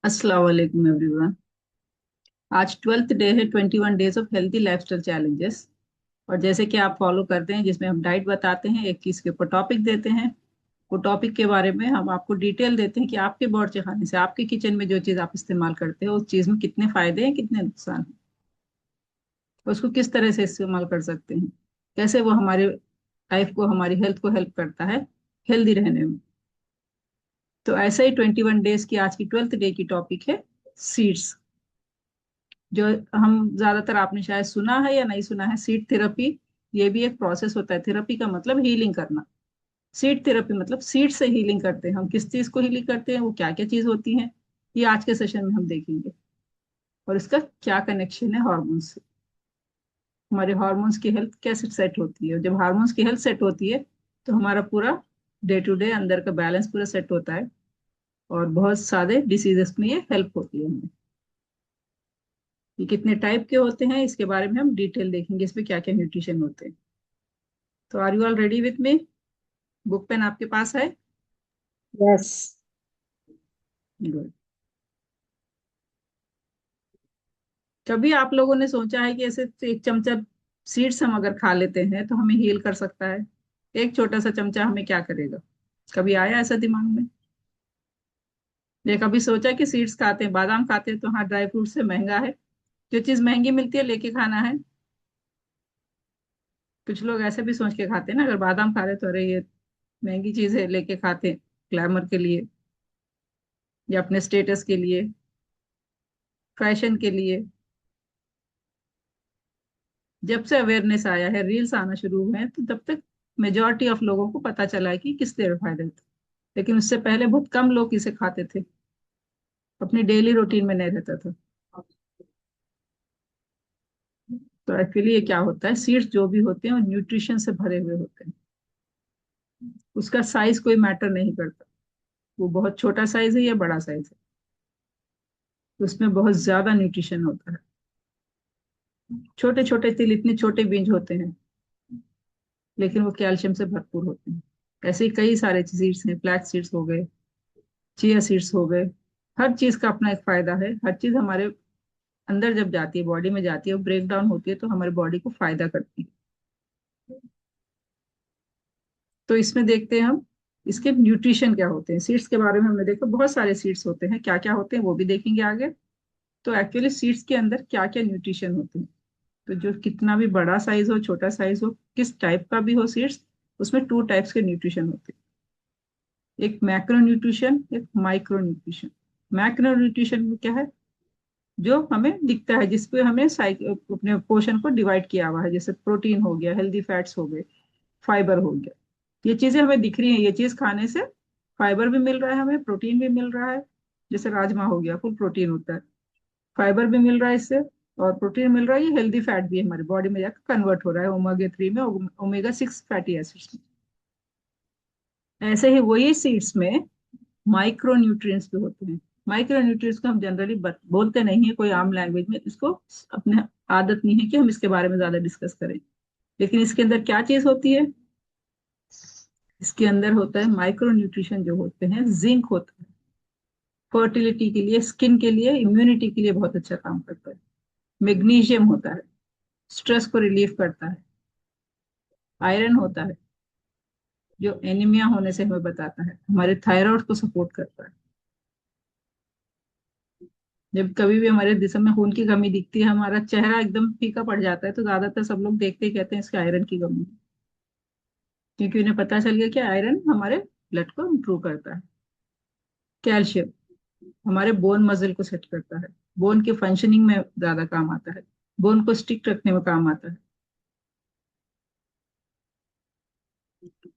अस्सलाम वालेकुम एवरीवन। आज 12th डे है 21 days of healthy lifestyle challenges. और जैसे कि आप फॉलो करते हैं जिसमें हम डाइट बताते हैं, एक चीज के ऊपर टॉपिक देते हैं। वो टॉपिक के बारे में हम आपको डिटेल देते हैं कि आपके बावर्ची खाने से, आपके किचन में जो चीज आप इस्तेमाल करते हो उस चीज में कितने फायदे हैं, कितने नुकसान हैं, उसको किस तरह से इस्तेमाल कर सकते हैं, कैसे वो हमारे लाइफ को, हमारी हेल्थ को हेल्प करता है हेल्दी रहने में। तो ऐसा ही 21 डेज की आज की 12th डे की टॉपिक है सीड्स। जो हम ज्यादातर, आपने शायद सुना है या नहीं सुना है, सीड थेरेपी। ये भी एक प्रोसेस होता है। थेरेपी का मतलब हीलिंग करना। सीड थेरेपी मतलब सीड से हीलिंग करते हैं। हम किस चीज को हीलिंग करते हैं, वो क्या क्या चीज होती है, ये आज के सेशन में हम देखेंगे। और इसका क्या कनेक्शन है हार्मोन्स से, हमारे हार्मोन्स की हेल्थ कैसे सेट होती है। जब हार्मोन्स की हेल्थ सेट होती है तो हमारा पूरा डे टू डे अंदर का बैलेंस पूरा सेट होता है। और बहुत सारे डिसीजेस में ये हेल्प होती है हमें। ये कितने टाइप के होते हैं इसके बारे में हम डिटेल देखेंगे, इसमें क्या क्या न्यूट्रिशन होते हैं। तो are you all ready with me? Book pen आपके पास है? यस। गुड। कभी आप लोगों ने सोचा है कि ऐसे एक चमचा सीड्स हम अगर खा लेते हैं तो हमें हील कर सकता है? एक छोटा सा चमचा हमें क्या करेगा? कभी आया ऐसा दिमाग में? या कभी सोचा कि सीड्स खाते हैं, बादाम खाते हैं तो हाँ, ड्राई फ्रूट से महंगा है, जो चीज महंगी मिलती है लेके खाना है। कुछ लोग ऐसे भी सोच के खाते हैं ना, अगर बादाम खा रहे तो अरे ये महंगी चीज है, लेके खाते हैं ग्लैमर के लिए, या अपने स्टेटस के लिए, फैशन के लिए। जब से अवेयरनेस आया है, रील्स आना शुरू हुए हैं, तो तब तक मेजोरिटी ऑफ लोगों को पता चला है कि किस तरह फायदे होते हैं। लेकिन उससे पहले बहुत कम लोग इसे खाते थे, अपनी डेली रूटीन में नहीं रहता था। तो एक्चुअली ये क्या होता है, सीड्स जो भी होते हैं वो न्यूट्रिशन से भरे हुए होते हैं। उसका साइज कोई मैटर नहीं करता, वो बहुत छोटा साइज है या बड़ा साइज है, उसमें बहुत ज्यादा न्यूट्रिशन होता है। छोटे छोटे तिल, इतने छोटे बीज होते हैं, लेकिन वो कैल्शियम से भरपूर होते हैं। ऐसे ही कई सारे सीड्स हैं, फ्लैक्स सीड्स हो गए, चिया सीड्स हो गए। हर चीज का अपना एक फायदा है। हर चीज हमारे अंदर जब जाती है, बॉडी में जाती है, वो ब्रेक डाउन होती है तो हमारे बॉडी को फायदा करती है। तो इसमें देखते हैं हम इसके न्यूट्रिशन क्या होते हैं। सीड्स के बारे में हमने देखा, बहुत सारे सीड्स होते हैं, क्या क्या होते हैं वो भी देखेंगे आगे। तो एक्चुअली सीड्स के अंदर क्या क्या न्यूट्रिशन होते हैं। तो जो कितना भी बड़ा साइज हो, छोटा साइज हो, किस टाइप का भी हो सीड्स, उसमें टू टाइप्स के न्यूट्रिशन होते हैं। एक मैक्रो न्यूट्रिशन, एक माइक्रो न्यूट्रिशन। मैक्रो न्यूट्रिशन में क्या है, जो हमें दिखता है, जिसपे हमें अपने पोर्शन को डिवाइड किया हुआ है, जैसे प्रोटीन हो गया, हेल्दी फैट्स हो गए, फाइबर हो गया। ये चीजें हमें दिख रही हैं, ये चीज खाने से फाइबर भी मिल रहा है, हमें प्रोटीन भी मिल रहा है। जैसे राजमा हो गया, फुल प्रोटीन होता है, फाइबर भी मिल रहा है इससे, और प्रोटीन मिल रहा है। ये हेल्दी फैट भी है, हमारी बॉडी में जाकर कन्वर्ट हो रहा है ओमेगा 3 में, ओमेगा 6 फैटी एसिड्स में। ऐसे ही वही सीड्स में माइक्रो न्यूट्रिएंट्स भी होते हैं। माइक्रो न्यूट्रिएंट्स को हम जनरली बोलते नहीं है कोई आम लैंग्वेज में, इसको अपने आदत नहीं है कि हम इसके बारे में ज्यादा डिस्कस करें। लेकिन इसके अंदर क्या चीज होती है, इसके अंदर होता है माइक्रो न्यूट्रिशन जो होते हैं, जिंक होता है, फर्टिलिटी के लिए, स्किन के लिए, इम्यूनिटी के लिए बहुत अच्छा काम करता है। मैग्नीशियम होता है, स्ट्रेस को रिलीफ करता है। आयरन होता है, जो एनीमिया होने से हमें बताता है, हमारे थायराइड को सपोर्ट करता है। जब कभी भी हमारे जिस्म में खून की कमी दिखती है, हमारा चेहरा एकदम फीका पड़ जाता है, तो ज्यादातर सब लोग देखते ही कहते हैं इसके आयरन की कमी है। क्योंकि उन्हें पता चल गया कि आयरन हमारे ब्लड को इम्प्रूव करता है। कैल्शियम हमारे बोन मसल को सेट करता है, बोन के फंक्शनिंग में ज्यादा काम आता है, बोन को स्टिक रखने में काम आता है।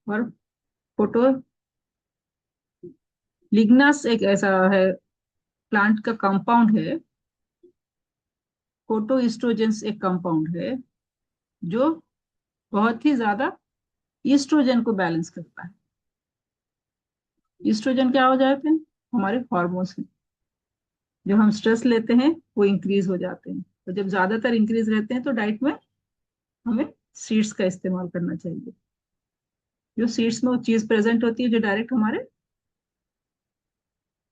और फोटो लिग्नास एक ऐसा है, प्लांट का कंपाउंड है। फोटो इस्ट्रोजेंस एक कंपाउंड है जो बहुत ही ज्यादा ईस्ट्रोजन को बैलेंस करता है। ईस्ट्रोजन क्या हो जाते हैं, हमारे हॉर्मोन्स हैं। जब हम स्ट्रेस लेते हैं वो इंक्रीज हो जाते हैं, तो जब ज्यादातर इंक्रीज रहते हैं तो डाइट में हमें सीड्स का इस्तेमाल करना चाहिए। जो सीड्स में वो चीज प्रेजेंट होती है जो डायरेक्ट हमारे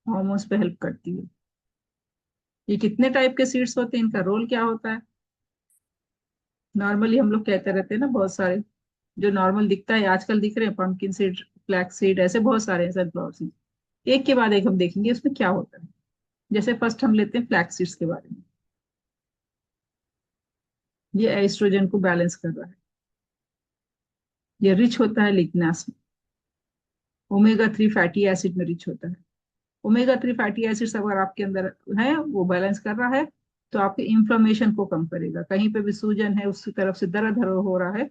हॉर्मोन्स पे हेल्प करती है। ये कितने टाइप के सीड्स होते हैं, इनका रोल क्या होता है? नॉर्मली हम लोग कहते रहते हैं ना बहुत सारे, जो नॉर्मल दिखता है आजकल दिख रहे हैं, पंपकिन सीड, फ्लैक्स सीड, ऐसे बहुत सारे हैं, सनफ्लावर सीड। एक के बाद एक हम देखेंगे उसमें क्या होता है। जैसे फर्स्ट हम लेते हैं फ्लैक्स सीड्स के बारे में। ये एस्ट्रोजन को बैलेंस कर रहा है। ये रिच होता है लिग्नास में, ओमेगा 3 फैटी एसिड में रिच होता है। ओमेगा 3 फैटी एसिड्स अगर आपके अंदर है, वो बैलेंस कर रहा है, तो आपके इंफ्लेमेशन को कम करेगा। कहीं पे भी सूजन है, उसकी तरफ से दर्द हो रहा है,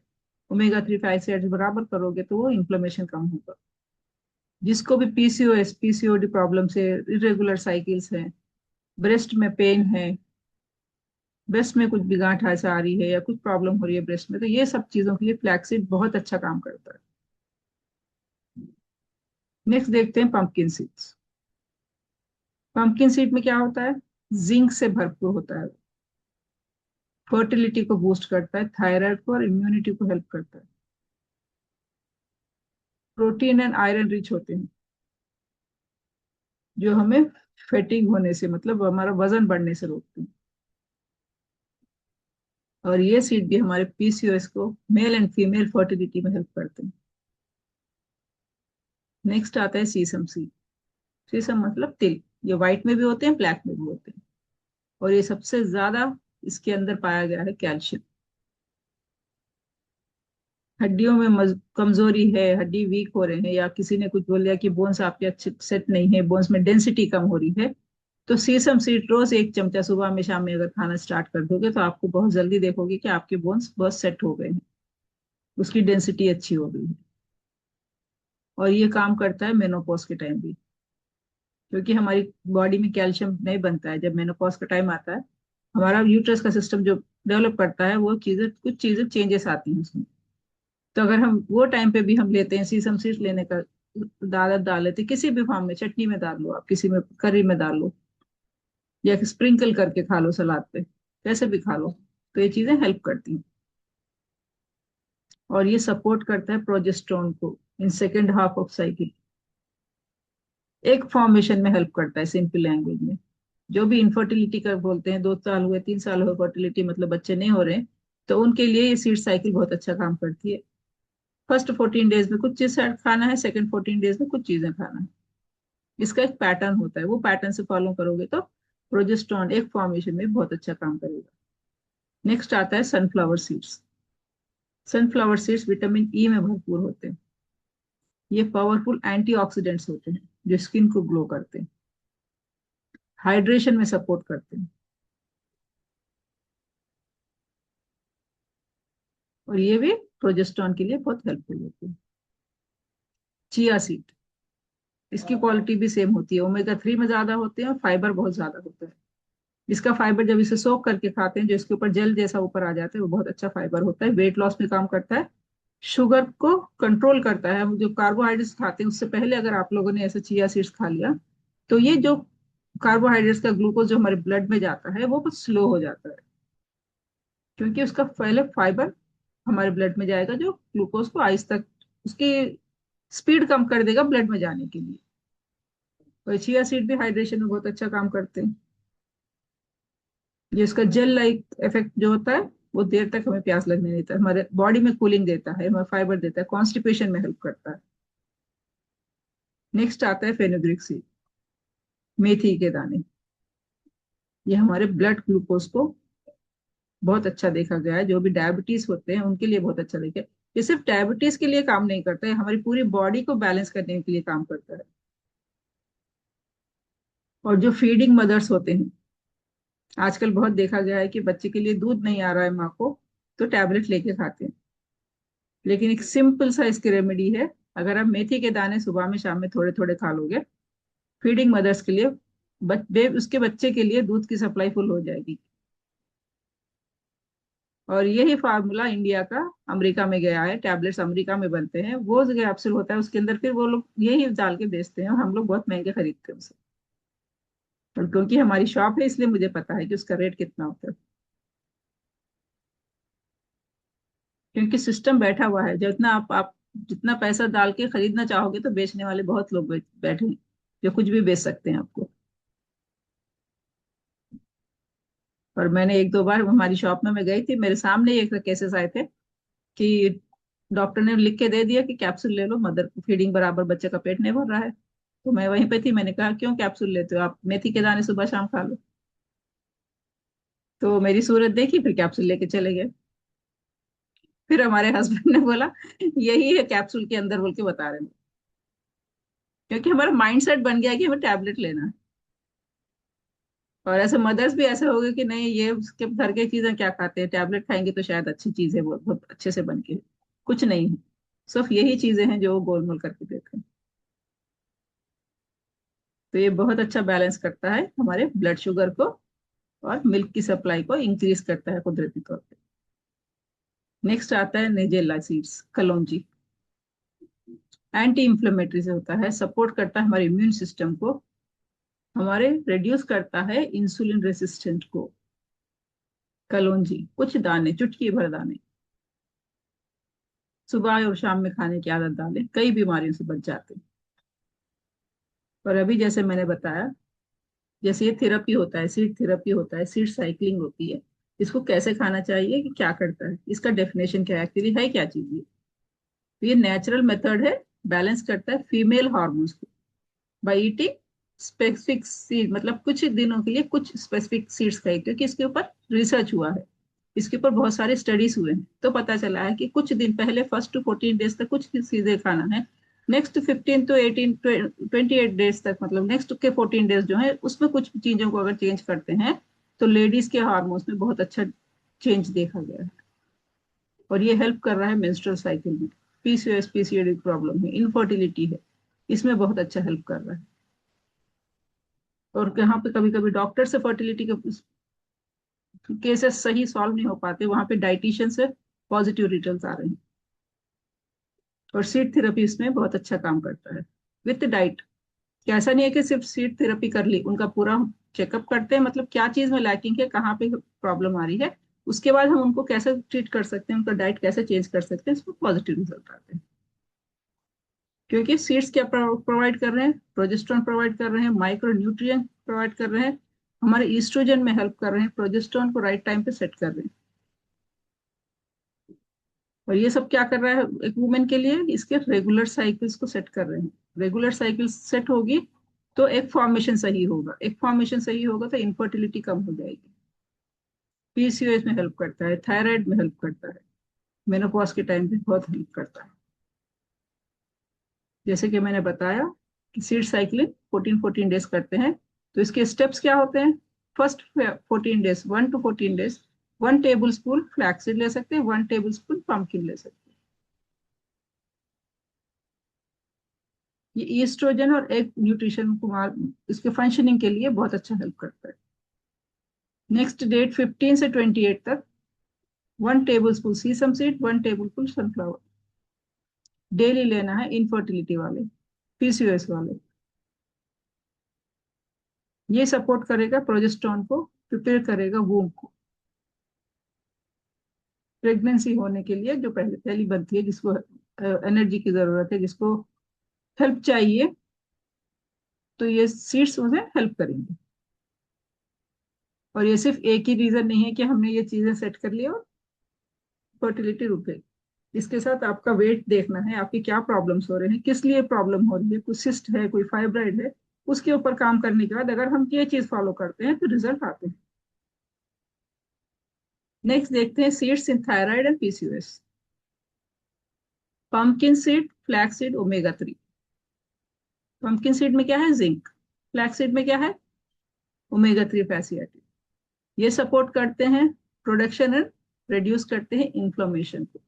ओमेगा 3 फैटी एसिड्स बराबर करोगे तो वो इंफ्लेमेशन कम होगा। जिसको भी पीसीओएस, पीसीओडी प्रॉब्लम से, इरेगुलर साइकिल्स है, ब्रेस्ट में पेन है, ब्रेस्ट में कुछ भी गांठ ऐसा आ रही है या कुछ प्रॉब्लम हो रही है ब्रेस्ट में, तो ये सब चीजों के लिए फ्लैक्सीड बहुत अच्छा काम करता है। नेक्स्ट देखते हैं पंपकिन सीड्स। पंपकिन सीड में क्या होता है? जिंक से भरपूर होता है। फर्टिलिटी को बूस्ट करता है, थायराइड को और इम्यूनिटी को हेल्प करता है। प्रोटीन एंड आयरन रिच होते हैं, जो हमें फैटिग होने से, मतलब हमारा वजन बढ़ने से रोकते हैं। और ये सीड भी हमारे पीसीओएस को, मेल एंड फीमेल फर्टिलिटी में हेल्प करते हैं। नेक्स्ट आता है सीसम सीड। सीसम मतलब तिल। ये व्हाइट में भी होते हैं, ब्लैक में भी होते हैं। और ये सबसे ज्यादा इसके अंदर पाया गया है कैल्शियम। हड्डियों में कमजोरी है, हड्डी वीक हो रहे हैं, या किसी ने कुछ बोल दिया कि बोन्स आपके अच्छे सेट नहीं है, बोन्स में डेंसिटी कम हो रही है, तो सीसम सीड रोज एक चमचा सुबह में शाम में अगर खाना स्टार्ट कर दोगे, तो आपको बहुत जल्दी देखोगे कि आपके बोन्स बहुत सेट हो गए हैं, उसकी डेंसिटी अच्छी हो गई है। और ये काम करता है मेनोपॉज के टाइम भी, क्योंकि हमारी बॉडी में कैल्शियम नहीं बनता है जब मेनोपॉज का टाइम आता है। हमारा यूट्रस का सिस्टम जो डेवलप करता है, वो चीजें, कुछ चीजें चेंजेस आती हैं उसमें। तो अगर हम वो टाइम पे भी हम लेते हैं सीसम सीड्स लेने का, दालत डाल लेते हैं, किसी भी फॉर्म में, चटनी में डाल लो आप, किसी में करी में डाल लो, या स्प्रिंकल करके खा लो सलाद पे, कैसे भी खा लो, तो ये चीजें हेल्प करती हैं। और ये सपोर्ट करता है प्रोजेस्टेरोन को in second half of cycle. एक फॉर्मेशन में हेल्प करता है, सिंपल लैंग्वेज में। जो भी इनफर्टिलिटी का बोलते हैं, 2 साल हुए, 3 साल हुए फर्टिलिटी, मतलब बच्चे नहीं हो रहे, तो उनके लिए ये सीड साइकिल बहुत अच्छा काम करती है। फर्स्ट 14 डेज में कुछ चीज खाना है, सेकंड 14 डेज में कुछ चीजें खाना है। इसका एक पैटर्न होता है, वो पैटर्न से फॉलो करोगे तो प्रोजेस्टेरोन एक फॉर्मेशन में बहुत अच्छा काम करेगा। नेक्स्ट आता है sunflower seeds. Sunflower seeds vitamin E में भरपूर होते हैं। ये पावरफुल एंटीऑक्सीडेंट्स होते हैं, जो स्किन को ग्लो करते हैं, हाइड्रेशन में सपोर्ट करते हैं। और ये भी प्रोजेस्टेरोन के लिए बहुत हेल्पफुल होते हैं। चिया सीड, इसकी क्वालिटी भी सेम होती है, ओमेगा 3 में ज्यादा होते हैं और फाइबर बहुत ज्यादा होता है। इसका फाइबर जब इसे सोक करके खाते हैं, जो इसके ऊपर जेल जैसा ऊपर आ जाता है, वो बहुत अच्छा फाइबर होता है, वेट लॉस में काम करता है, शुगर को कंट्रोल करता है। हम जो कार्बोहाइड्रेट्स खाते हैं, उससे पहले अगर आप लोगों ने ऐसे चिया सीड्स खा लिया, तो ये जो कार्बोहाइड्रेट्स का ग्लूकोज जो हमारे ब्लड में जाता है, वो बहुत स्लो हो जाता है, क्योंकि उसका पहले फाइबर हमारे ब्लड में जाएगा, जो ग्लूकोज को आहिस्ता, उसकी स्पीड कम कर देगा ब्लड में जाने के लिए। और चिया सीड भी हाइड्रेशन में बहुत अच्छा काम करते हैं। जो इसका जेल लाइक इफेक्ट जो होता है, वो देर तक हमें प्यास लगने नहीं देता, हमारे बॉडी में कूलिंग देता है, हमें फाइबर देता है, कॉन्स्टिपेशन में हेल्प करता है। नेक्स्ट आता है फेनुग्रीक सीड, मेथी के दाने। ये हमारे ब्लड ग्लूकोज को बहुत अच्छा देखा गया है, जो भी डायबिटीज होते हैं उनके लिए बहुत अच्छा देखा है। ये सिर्फ डायबिटीज के लिए काम नहीं करता है, हमारी पूरी बॉडी को बैलेंस करने के लिए काम करता है। और जो फीडिंग मदर्स होते हैं, आजकल बहुत देखा गया है कि बच्चे के लिए दूध नहीं आ रहा है माँ को, तो टैबलेट लेके खाते हैं। लेकिन एक सिंपल सा इसकी रेमेडी है, अगर आप मेथी के दाने सुबह में शाम में थोड़े थोड़े खा लोगे, फीडिंग मदर्स के लिए, उसके बच्चे के लिए दूध की सप्लाई फुल हो जाएगी। और यही फार्मूला इंडिया का अमेरिका में गया है, टैबलेट्स अमेरिका में बनते हैं, वो जो कैप्सूल होता है उसके अंदर फिर वो लोग यही डाल के बेचते हैं, और हम लोग बहुत महंगे खरीदते हैं उसे। और क्योंकि हमारी शॉप है, इसलिए मुझे पता है कि उसका रेट कितना होता है। क्योंकि सिस्टम बैठा हुआ है, जितना आप जितना पैसा डाल के खरीदना चाहोगे, तो बेचने वाले बहुत लोग बैठे हैं, जो कुछ भी बेच सकते हैं आपको। और मैंने एक दो बार हमारी शॉप में मैं गई थी, मेरे सामने एक केसेस आए थे कि डॉक्टर ने लिख के दे दिया कि कैप्सूल ले लो, मदर को फीडिंग बराबर, बच्चे का पेट नहीं भर रहा है। तो मैं वहीं पे थी, मैंने कहा क्यों कैप्सूल लेते हो आप, मेथी के दाने सुबह शाम खा लो। तो मेरी सूरत देखी, फिर कैप्सूल लेके चले गए। फिर हमारे हस्बैंड ने बोला यही है कैप्सूल के अंदर, बोल के बता रहे हैं। क्योंकि हमारा माइंड सेट बन गया है कि हमें टैबलेट लेना है। और ऐसे मदर्स भी ऐसे हो गए कि नहीं, ये उसके घर की चीजें क्या खाते हैं, टैबलेट खाएंगे तो शायद अच्छी चीज है, बहुत बहुत अच्छे से बन के। कुछ नहीं है, सिर्फ यही चीजें हैं जो वो गोलमोल करके देते हैं। तो ये बहुत अच्छा बैलेंस करता है हमारे ब्लड शुगर को, और मिल्क की सप्लाई को इंक्रीज करता है कुदरती तौर पे। नेक्स्ट आता है नेजेला सीड्स, कलौंजी। एंटी इंफ्लेमेटरी से होता है, सपोर्ट करता है हमारे इम्यून सिस्टम को, हमारे रिड्यूस करता है इंसुलिन रेसिस्टेंट को। कलौंजी कुछ दाने, चुटकी भर दाने, सुबह और शाम में खाने की आदत डालें, कई बीमारियों से बच जाते हैं। और अभी जैसे मैंने बताया, जैसे ये थेरेपी होता है, सीड थेरेपी होता है, सीड साइक्लिंग होती है, इसको कैसे खाना चाहिए, कि क्या करता है, इसका डेफिनेशन क्या है, एक्चुअली है क्या चीज ये। तो ये नेचुरल मेथड है, बैलेंस करता है फीमेल हार्मोन्स को बाई ईटिंग स्पेसिफिक सीड, मतलब कुछ दिनों के लिए कुछ स्पेसिफिक सीड्स खाए, क्योंकि इसके ऊपर रिसर्च हुआ है, इसके ऊपर बहुत सारे स्टडीज हुए हैं। तो पता चला है कि कुछ दिन पहले, फर्स्ट टू 14 डेज तक कुछ चीजें खाना है, नेक्स्ट 15 to 18 28 डेज तक, मतलब नेक्स्ट के 14 डेज जो है उसमें कुछ चीजों को अगर चेंज करते हैं, तो लेडीज के हार्मोन्स में बहुत अच्छा चेंज देखा गया है। और ये हेल्प कर रहा है मेंस्ट्रुअल साइकिल में, पीसीओएस पीसीओडी प्रॉब्लम है, इनफर्टिलिटी है, इसमें बहुत अच्छा हेल्प कर रहा है। और यहाँ पे कभी कभी डॉक्टर से फर्टिलिटी के केसेस सही सॉल्व नहीं हो पाते, वहां पे डाइटिशियन से पॉजिटिव रिजल्ट आ रहे हैं। और सीड थेरेपी इसमें बहुत अच्छा काम करता है विथ डाइट। ऐसा नहीं है कि सिर्फ सीड थेरेपी कर ली, उनका पूरा चेकअप करते हैं, मतलब क्या चीज में लैकिंग है, कहाँ पे प्रॉब्लम आ रही है, उसके बाद हम उनको कैसे ट्रीट कर सकते हैं, उनका डाइट कैसे चेंज कर सकते हैं, इसमें पॉजिटिव रिजल्ट आते हैं। क्योंकि सीड्स क्या प्रोवाइड कर रहे हैं, प्रोजेस्ट्रॉन प्रोवाइड कर रहे हैं, माइक्रो न्यूट्रिएंट प्रोवाइड कर रहे हैं, हमारे ईस्ट्रोजन में हेल्प कर रहे हैं, प्रोजेस्ट्रॉन को राइट टाइम पे सेट कर रहे हैं। और ये सब क्या कर रहा है एक वुमेन के लिए, इसके रेगुलर साइकिल्स को सेट कर रहे हैं। रेगुलर साइकिल सेट होगी तो एक फॉर्मेशन सही होगा, एक फॉर्मेशन सही होगा तो इनफर्टिलिटी कम हो जाएगी। पीसीओएस में हेल्प करता है, थायराइड में हेल्प करता है, मेनोपॉज के टाइम पे बहुत हेल्प करता है। जैसे कि मैंने बताया कि सीड साइक्लिंग 14 डेज करते हैं, तो इसके स्टेप्स क्या होते हैं। First 14 days, 1 to 14 days 1 table spoon flaxseed ले सकते हैं, 1 टेबल स्पून पंपकिन ले सकते हैं। ये ईस्ट्रोजन और एग न्यूट्रिशन को इसके फंक्शनिंग के लिए बहुत अच्छा हेल्प करता है। नेक्स्ट डेट 15 से 28 तक 1 tablespoon sesame seed, 1 tablespoon sunflower daily लेना है, इनफर्टिलिटी वाले, पीसीओएस वाले। ये सपोर्ट करेगा प्रोजेस्टेरॉन को, प्रिपेयर करेगा वूम को प्रेगनेंसी होने के लिए, जो पहले पहली बनती है, जिसको एनर्जी की जरूरत है, जिसको हेल्प चाहिए, तो ये सीड्स उन्हें हेल्प करेंगे। और ये सिर्फ एक ही रीजन नहीं है कि हमने ये चीजें सेट कर लिया और फर्टिलिटी रुक गई। इसके साथ आपका वेट देखना है, आपकी क्या प्रॉब्लम्स हो रहे हैं, किस लिए प्रॉब्लम हो रही है, कोई सिस्ट है, कोई फाइब्राइड है, उसके ऊपर काम करने के बाद अगर हम ये चीज फॉलो करते हैं तो रिजल्ट आते हैं। नेक्स्ट देखते हैं seeds in thyroid and PCOS. Pumpkin seed, flax seed, omega 3। Pumpkin seed में क्या है, जिंक। फ्लैक्स सीड में क्या है, ओमेगा 3 फैटी एसिड। ये सपोर्ट करते हैं प्रोडक्शन एंड रिड्यूस करते हैं इन्फ्लेमेशन को।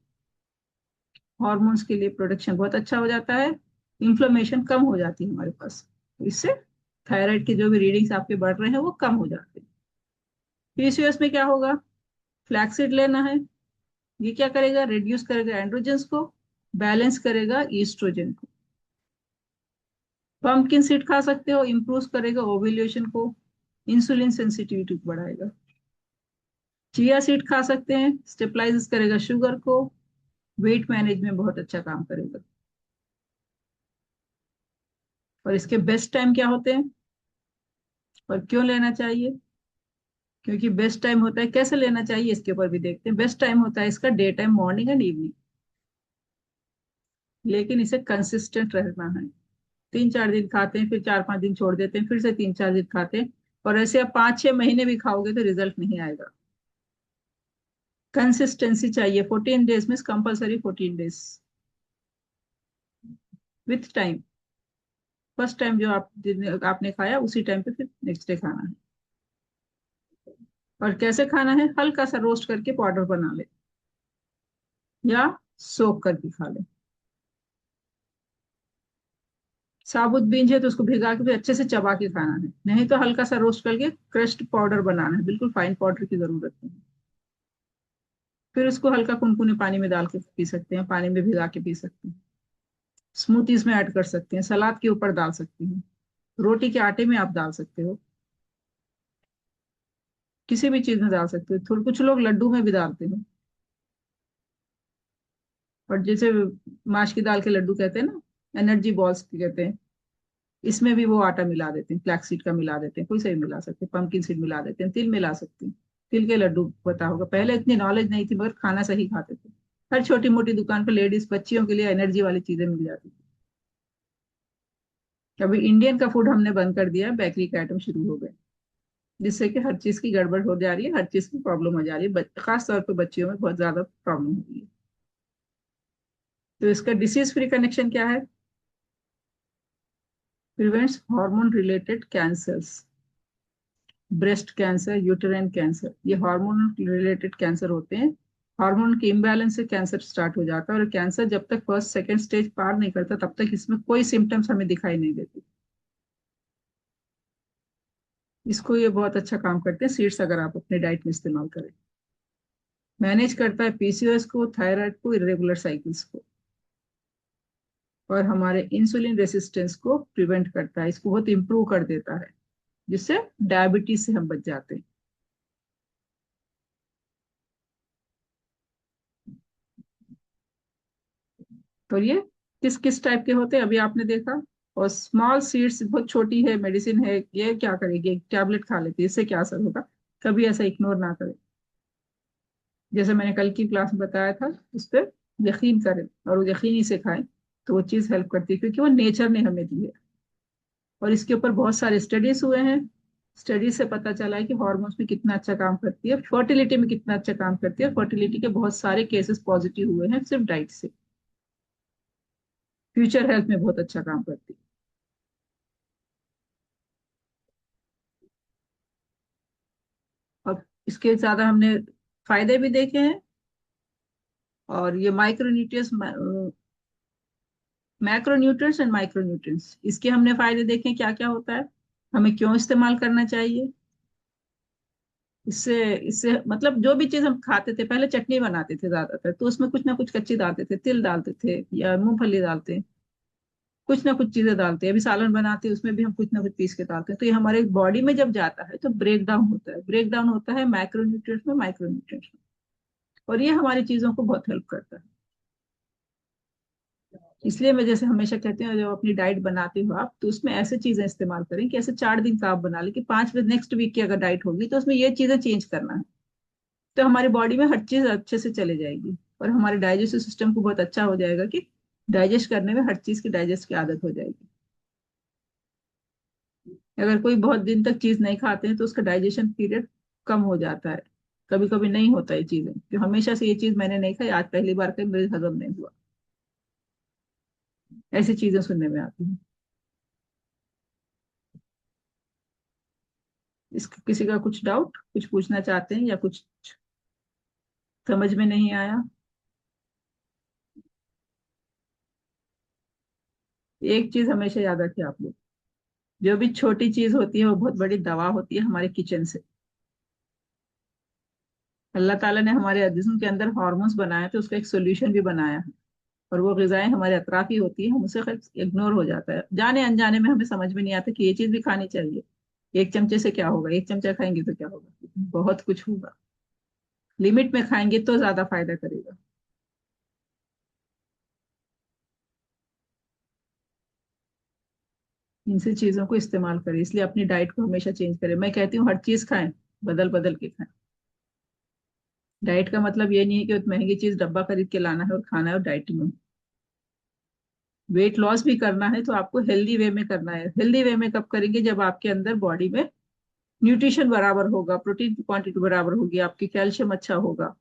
हॉर्मोन्स के लिए प्रोडक्शन बहुत अच्छा हो जाता है, इन्फ्लेमेशन कम हो जाती है हमारे पास, तो इससे थायराइड के जो भी रीडिंग्स आपके बढ़ रहे हैं वो कम हो जाते हैं। पीसीओएस में क्या होगा, फ्लैक्सीड लेना है, ये क्या करेगा, रिड्यूस करेगा एंड्रोजन्स को, बैलेंस करेगा ईस्ट्रोजन को। पंपकिन सीड खा सकते हो, इंप्रूव करेगा ओव्यूलेशन को, इंसुलिन सेंसिटिविटी को बढ़ाएगा। चिया सीड खा सकते हैं, स्टेबलाइज करेगा शुगर को, वेट मैनेज में बहुत अच्छा काम करेगा। और इसके बेस्ट टाइम क्या होते हैं और क्यों लेना चाहिए। क्योंकि बेस्ट टाइम होता है, कैसे लेना चाहिए इसके ऊपर भी देखते हैं। बेस्ट टाइम होता है इसका day time, morning and evening, लेकिन इसे कंसिस्टेंट रहना है। 3-4 दिन खाते हैं, फिर 4-5 दिन छोड़ देते हैं, फिर से 3-4 दिन खाते हैं, और ऐसे आप 5-6 महीने भी खाओगे तो रिजल्ट नहीं आएगा। कंसिस्टेंसी चाहिए। 14 डेज में compulsory 14 days with time. First time जो आपने खाया उसी टाइम पे फिर नेक्स्ट डे खाना है। और कैसे खाना है, हल्का सा रोस्ट करके पाउडर बना ले, या सोक करके खा ले। साबुत बीज है तो उसको भिगा के फिर अच्छे से चबा के खाना है, नहीं तो हल्का सा रोस्ट करके क्रश्ड पाउडर बनाना है, बिल्कुल फाइन पाउडर की जरूरत नहीं है। फिर उसको हल्का कुनकुने पानी में डाल के पी सकते हैं, पानी में भिगा के पी सकते हैं, स्मूथीज में ऐड कर सकते हैं, सलाद के ऊपर डाल सकते हैं, रोटी के आटे में आप डाल सकते हो, किसी भी चीज में डाल सकते हो। थोड़े कुछ लोग लड्डू में भी डालते हैं। और जैसे माश की दाल के लड्डू कहते हैं ना, एनर्जी बॉल्स कहते हैं, इसमें भी वो आटा मिला देते हैं, फ्लैक्स सीड का मिला देते हैं, कोई सा भी मिला सकते हैं, पंपकिन सीड मिला देते हैं, तिल मिला सकते हैं। तिल के लड्डू पता होगा, पहले इतनी नॉलेज नहीं थी मगर खाना सही खाते थे। हर छोटी मोटी दुकान पर लेडीज बच्चियों के लिए एनर्जी वाली चीजें मिल जाती थी। अभी इंडियन का फूड हमने बंद कर दिया, बेकरी के आइटम शुरू हो गए, जिससे कि हर चीज की गड़बड़ हो जा रही है, हर चीज की प्रॉब्लम हो जा रही है, खास तौर पर बच्चियों में बहुत ज्यादा प्रॉब्लम हो रही है। तो इसका डिसीज फ्री कनेक्शन क्या है? Prevents hormone related cancers, breast cancer, uterine cancer, ये हार्मोन रिलेटेड कैंसर होते हैं। हार्मोन के इम्बैलेंस से कैंसर स्टार्ट हो जाता है, और कैंसर जब तक फर्स्ट सेकंड स्टेज पार नहीं करता तब तक इसमें कोई सिम्टम्स हमें दिखाई नहीं देते। इसको ये बहुत अच्छा काम करते हैं सीड्स, अगर आप अपने डाइट में इस्तेमाल करें। मैनेज करता है पीसीओएस को, थायराइड को, इरेगुलर साइकिल्स को, और हमारे इंसुलिन रेसिस्टेंस को प्रिवेंट करता है, इसको बहुत इंप्रूव कर देता है, जिससे डायबिटीज से हम बच जाते हैं। तो ये किस किस टाइप के होते हैं अभी आपने देखा। और स्मॉल सीड्स बहुत छोटी है, मेडिसिन है, ये क्या करेगी, एक टैबलेट खा लेती है, इससे क्या असर होगा। कभी ऐसा इग्नोर ना करें। जैसे मैंने कल की क्लास में बताया था, उस पर यकीन करें और वो यकीनी से खाएं, तो वो चीज़ हेल्प करती है, क्योंकि वो नेचर ने हमें दी है। और इसके ऊपर बहुत सारे स्टडीज हुए हैं। स्टडीज से पता चला है कि हॉर्मोन्स में कितना अच्छा काम करती है, फर्टिलिटी में कितना अच्छा काम करती है। फर्टिलिटी के बहुत सारे केसेस पॉजिटिव हुए हैं सिर्फ डाइट से। फ्यूचर हेल्थ में बहुत अच्छा काम करती है। और इसके ज्यादा हमने फायदे भी देखे हैं। और ये माइक्रोन्यूट्रिएंट्स, मैक्रोन्यूट्रिएंट्स एंड माइक्रोन्यूट्रिएंट्स, इसके हमने फायदे देखे क्या क्या होता है, हमें क्यों इस्तेमाल करना चाहिए। इससे इससे मतलब जो भी चीज हम खाते थे, पहले चटनी बनाते थे ज्यादातर, तो उसमें कुछ ना कुछ कच्ची डालते थे, तिल डालते थे या मूंगफली डालते हैं, कुछ ना कुछ चीजें डालते हैं। अभी सालन बनाते हैं उसमें भी हम कुछ ना कुछ पीस के डालते हैं, तो ये हमारे बॉडी में जब जाता है तो ब्रेक डाउन होता है, ब्रेक डाउन होता है मैक्रोन्यूट्रिएंट्स में, माइक्रोन्यूट्रिएंट्स में, और ये हमारी चीजों को बहुत हेल्प करता है। इसलिए मैं जैसे हमेशा कहती हूँ, जब अपनी डाइट बनाते हो आप, तो उसमें ऐसे चीजें इस्तेमाल करें कि ऐसे 4 दिन का आप बना ले कि 5 दिन नेक्स्ट वीक की अगर डाइट होगी तो उसमें ये चीजें चेंज करना है, तो हमारी बॉडी में हर चीज अच्छे से चले जाएगी, और हमारे डाइजेस्टिव सिस्टम को बहुत अच्छा हो जाएगा कि डाइजेस्ट करने में हर चीज की डाइजेस्ट की आदत हो जाएगी। अगर कोई बहुत दिन तक चीज नहीं खाते हैं तो उसका डाइजेशन पीरियड कम हो जाता है, कभी कभी नहीं होता है चीजें, कि हमेशा से ये चीज मैंने नहीं खाई, आज पहली बार खाई, मेरे हजम नहीं हुआ, ऐसी चीजें सुनने में आती हैं। इसका किसी का कुछ डाउट, कुछ पूछना चाहते हैं, या कुछ समझ में नहीं आया? एक चीज हमेशा याद रखिए आप लोग, जो भी छोटी चीज होती है वो बहुत बड़ी दवा होती है हमारे किचन से। अल्लाह ताला ने हमारे जिस्म के अंदर हॉर्मोन्स बनाए तो उसका एक सोल्यूशन भी बनाया है, और वो ग़िज़ाएं हमारे अतराफ ही होती है, हम उसे इग्नोर हो जाता है, जाने अनजाने में हमें समझ में नहीं आता कि ये चीज भी खानी चाहिए। एक चमचे से क्या होगा, एक चमचा खाएंगे तो क्या होगा, बहुत कुछ होगा। लिमिट में खाएंगे तो ज्यादा फायदा करेगा। इनसे चीजों को इस्तेमाल करें, इसलिए अपनी डाइट को हमेशा चेंज करें। मैं कहती हूँ हर चीज खाएं, बदल बदल के खाएं। डाइट का मतलब ये नहीं है कि महंगी चीज डब्बा खरीद के लाना है और खाना है और डाइटिंग में। वेट लॉस भी करना है तो आपको हेल्दी वे में करना है। हेल्दी वे में कब करेंगे? जब आपके अंदर बॉडी में न्यूट्रिशन बराबर होगा, प्रोटीन की क्वांटिटी बराबर होगी, आपकी कैल्शियम अच्छा होगा,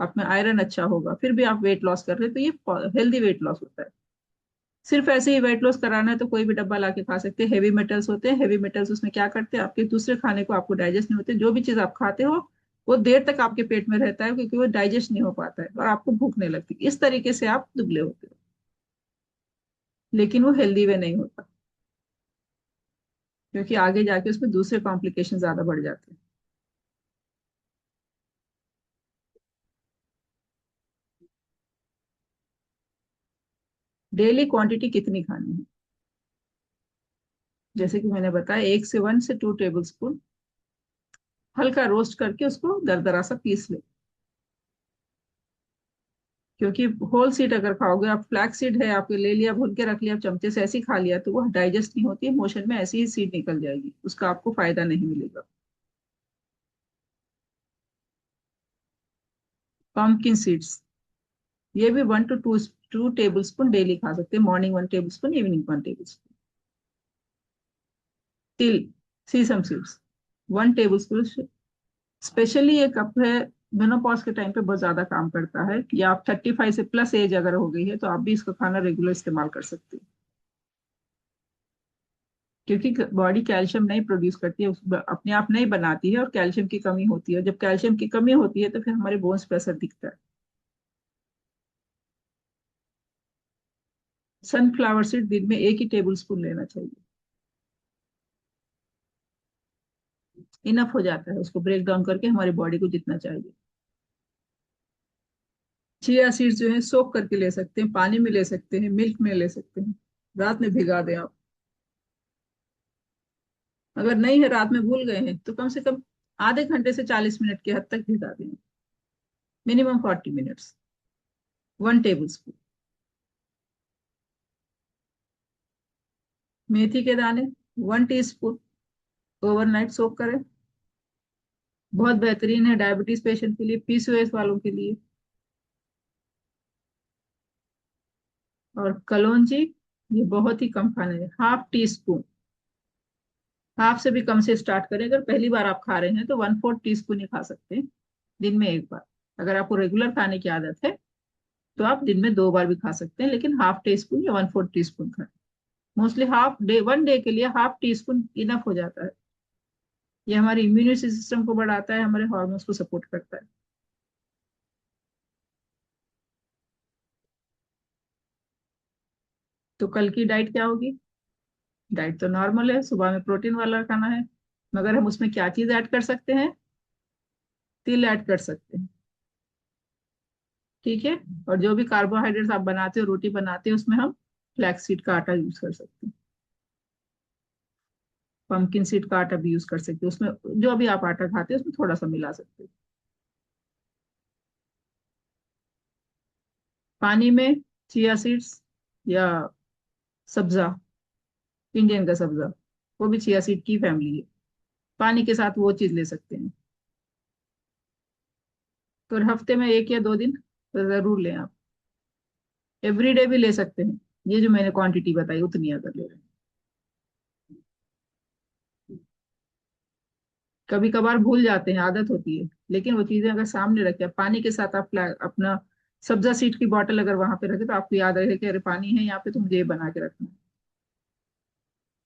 आप में आयरन अच्छा होगा, फिर भी आप वेट लॉस कर रहे हैं तो ये हेल्दी वेट लॉस होता है। सिर्फ ऐसे ही वेट लॉस कराना है तो कोई भी डब्बा ला के खा सकते हैं। हेवी मेटल्स होते हैं, हेवी मेटल्स उसमें क्या करते हैं, आपके दूसरे खाने को आपको डाइजेस्ट नहीं होते। जो भी चीज आप खाते हो वो देर तक आपके पेट में रहता है क्योंकि वो डाइजेस्ट नहीं हो पाता है और आपको भूख नहीं लगती। इस तरीके से आप दुबले होते हो, लेकिन वो हेल्दी वे नहीं होता, क्योंकि आगे जाके उसमें दूसरे कॉम्प्लिकेशन ज्यादा बढ़ जाते हैं। डेली क्वांटिटी कितनी खानी है? जैसे कि मैंने बताया, 1 से 1 से 2 टेबल स्पून हल्का रोस्ट करके उसको दरदरा सा पीस ले। क्योंकि होल सीड अगर खाओगे आप, फ्लैक्स सीड है आपके, ले लिया भून के रख लिया, चमचे से ऐसे ही खा लिया, तो वो डाइजेस्ट नहीं होती है, मोशन में ऐसी ही सीड निकल जाएगी, उसका आपको फायदा नहीं मिलेगा। पंपकिन सीड्स, ये भी 1 to 2 टेबल स्पून डेली खा सकते हैं। Morning 1 table spoon, evening 1 table spoon. तिल, सीसम सीड्स, 1 टेबल स्पून। स्पेशली ये कप है, मेनोपॉज के टाइम पे बहुत ज्यादा काम करता है। या आप 35 से प्लस एज अगर हो गई है तो आप भी इसका खाना रेगुलर इस्तेमाल कर सकते हैं। क्योंकि बॉडी कैल्शियम नहीं प्रोड्यूस करती है, अपने आप नहीं बनाती है, और कैल्शियम की कमी होती है। जब कैल्शियम की कमी होती है तो फिर हमारे बोन्स पे असर दिखता है। सनफ्लावर सीड दिन में 1 ही टेबल स्पून लेना चाहिए, इनफ हो जाता है उसको ब्रेक डाउन करके हमारी बॉडी को जितना चाहिए। चिया सीड्स जो है सोक करके ले सकते हैं, पानी में ले सकते हैं, मिल्क में ले सकते हैं। रात में भिगा दें आप। अगर नहीं है, रात में भूल गए हैं, तो कम से कम आधे घंटे से 40 मिनट के हद तक भिगा दें, मिनिमम 40 मिनट्स। 1 tablespoon. मेथी के दाने, 1 टीस्पून, ओवरनाइट सोक करें। बहुत बेहतरीन है डायबिटीज पेशेंट के लिए, पीसीओएस वालों के लिए। और कलौंजी, ये बहुत ही कम खाना है, 1/2 टीस्पून। हाफ से भी कम से स्टार्ट करें। अगर पहली बार आप खा रहे हैं तो 1/4 टीस्पून ही खा सकते हैं, दिन में एक बार। अगर आपको रेगुलर खाने की आदत है तो आप दिन में 2 बार भी खा सकते हैं, लेकिन 1/2 टीस्पून या 1/4 टीस्पून खाएं। मोस्टली हाफ डे, 1 डे के लिए 1/2 टीस्पून इनफ हो जाता है। ये हमारे इम्यूनिटी सिस्टम को बढ़ाता है, हमारे हार्मोन्स को सपोर्ट करता है। तो कल की डाइट क्या होगी? डाइट तो नॉर्मल है, सुबह में प्रोटीन वाला खाना है, मगर हम उसमें क्या चीज ऐड कर सकते हैं? तिल ऐड कर सकते हैं, ठीक है। और जो भी कार्बोहाइड्रेट्स आप बनाते हो, रोटी बनाते हो, उसमें हम फ्लैक्स सीड का आटा यूज कर सकते हैं, पंपकिन सीड का आटा भी यूज कर सकते हो। उसमें जो भी आप आटा खाते हो उसमें थोड़ा सा मिला सकते हो। पानी में चिया सीड्स या सब्जा, इंडियन का सब्जा, वो भी चिया सीड की फैमिली है, पानी के साथ वो चीज ले सकते हैं। तो हफ्ते में 1 या 2 दिन तो जरूर लें आप। एवरीडे भी ले सकते हैं, ये जो मैंने क्वांटिटी बताई उतनी अगर ले रहे हैं। कभी कभार भूल जाते हैं, आदत होती है, लेकिन वो चीजें अगर सामने रखे, पानी के साथ आप अपना सब्जा सीड की बोतल अगर वहां पे रखे तो आपको याद रहे कि अरे पानी है यहाँ पे, तो मुझे ये बना के रखना है।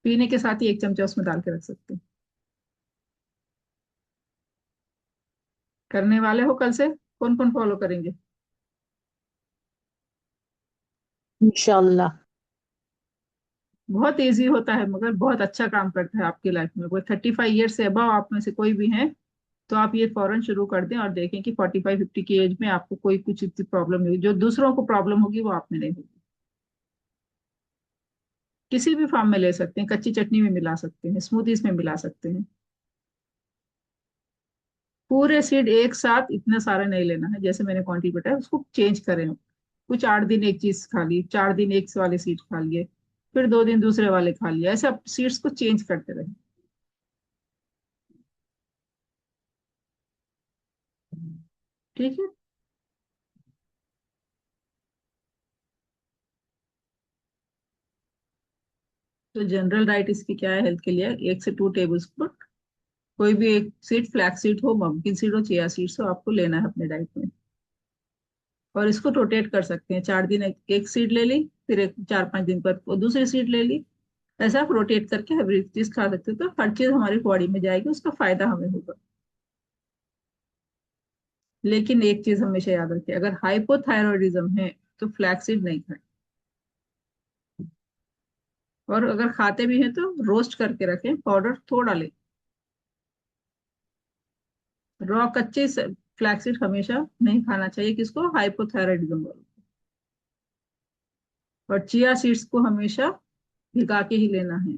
पीने के साथ ही 1 चमचा उसमें डाल के रख सकते हैं। करने वाले हो कल से? कौन कौन फॉलो करेंगे? इंशाल्लाह। बहुत इजी होता है, मगर बहुत अच्छा काम करता है आपकी लाइफ में। कोई 35 ईयर से अबव आप में से कोई भी हैं तो आप ये फौरन शुरू कर दें, और देखें कि 45-50 की एज में आपको कोई कुछ इतनी प्रॉब्लम नहीं होगी, जो दूसरों को प्रॉब्लम होगी वो आप में नहीं होगी। किसी भी फॉर्म में ले सकते हैं, कच्ची चटनी में मिला सकते हैं, स्मूदीज में मिला सकते हैं। पूरे सीड एक साथ इतना सारा नहीं लेना है, जैसे मैंने क्वांटिटी बताया उसको चेंज करें। कुछ 8 दिन एक चीज खा ली, 4 दिन एक वाले सीड खा लिए, फिर 2 दिन दूसरे वाले खा लिए, ऐसे आप सीड्स को चेंज करते रहे। ठीक है। तो जनरल डाइट इसकी क्या है हेल्थ के लिए, 1 से 2 टेबल स्पून कोई भी एक सीड, फ्लैक्स सीड हो, मम्किन सीड हो, चिया सीड्स हो, आपको लेना है अपने डाइट में। और इसको रोटेट कर सकते हैं, 4 दिन एक सीड ले ली, फिर 4-5 दिन पर वो दूसरी सीड ले ली। ऐसा आप रोटेट करके एवरी चीज खा सकते हो, तो हर चीज हमारी बॉडी में जाएगी, उसका फायदा हमें होगा। लेकिन एक चीज हमेशा याद रखिए, अगर हाइपोथायरॉयडिज्म है तो फ्लैक्सीड नहीं खाएं। और अगर खाते भी हैं तो रोस्ट करके रखें, पाउडर थोड़ा लें। रॉ कच्चे फ्लैक्सीड हमेशा नहीं खाना चाहिए, किसको, हाइपोथायरॉयडिज्म वालों को। और चिया सीड्स को हमेशा भिगा के ही लेना है,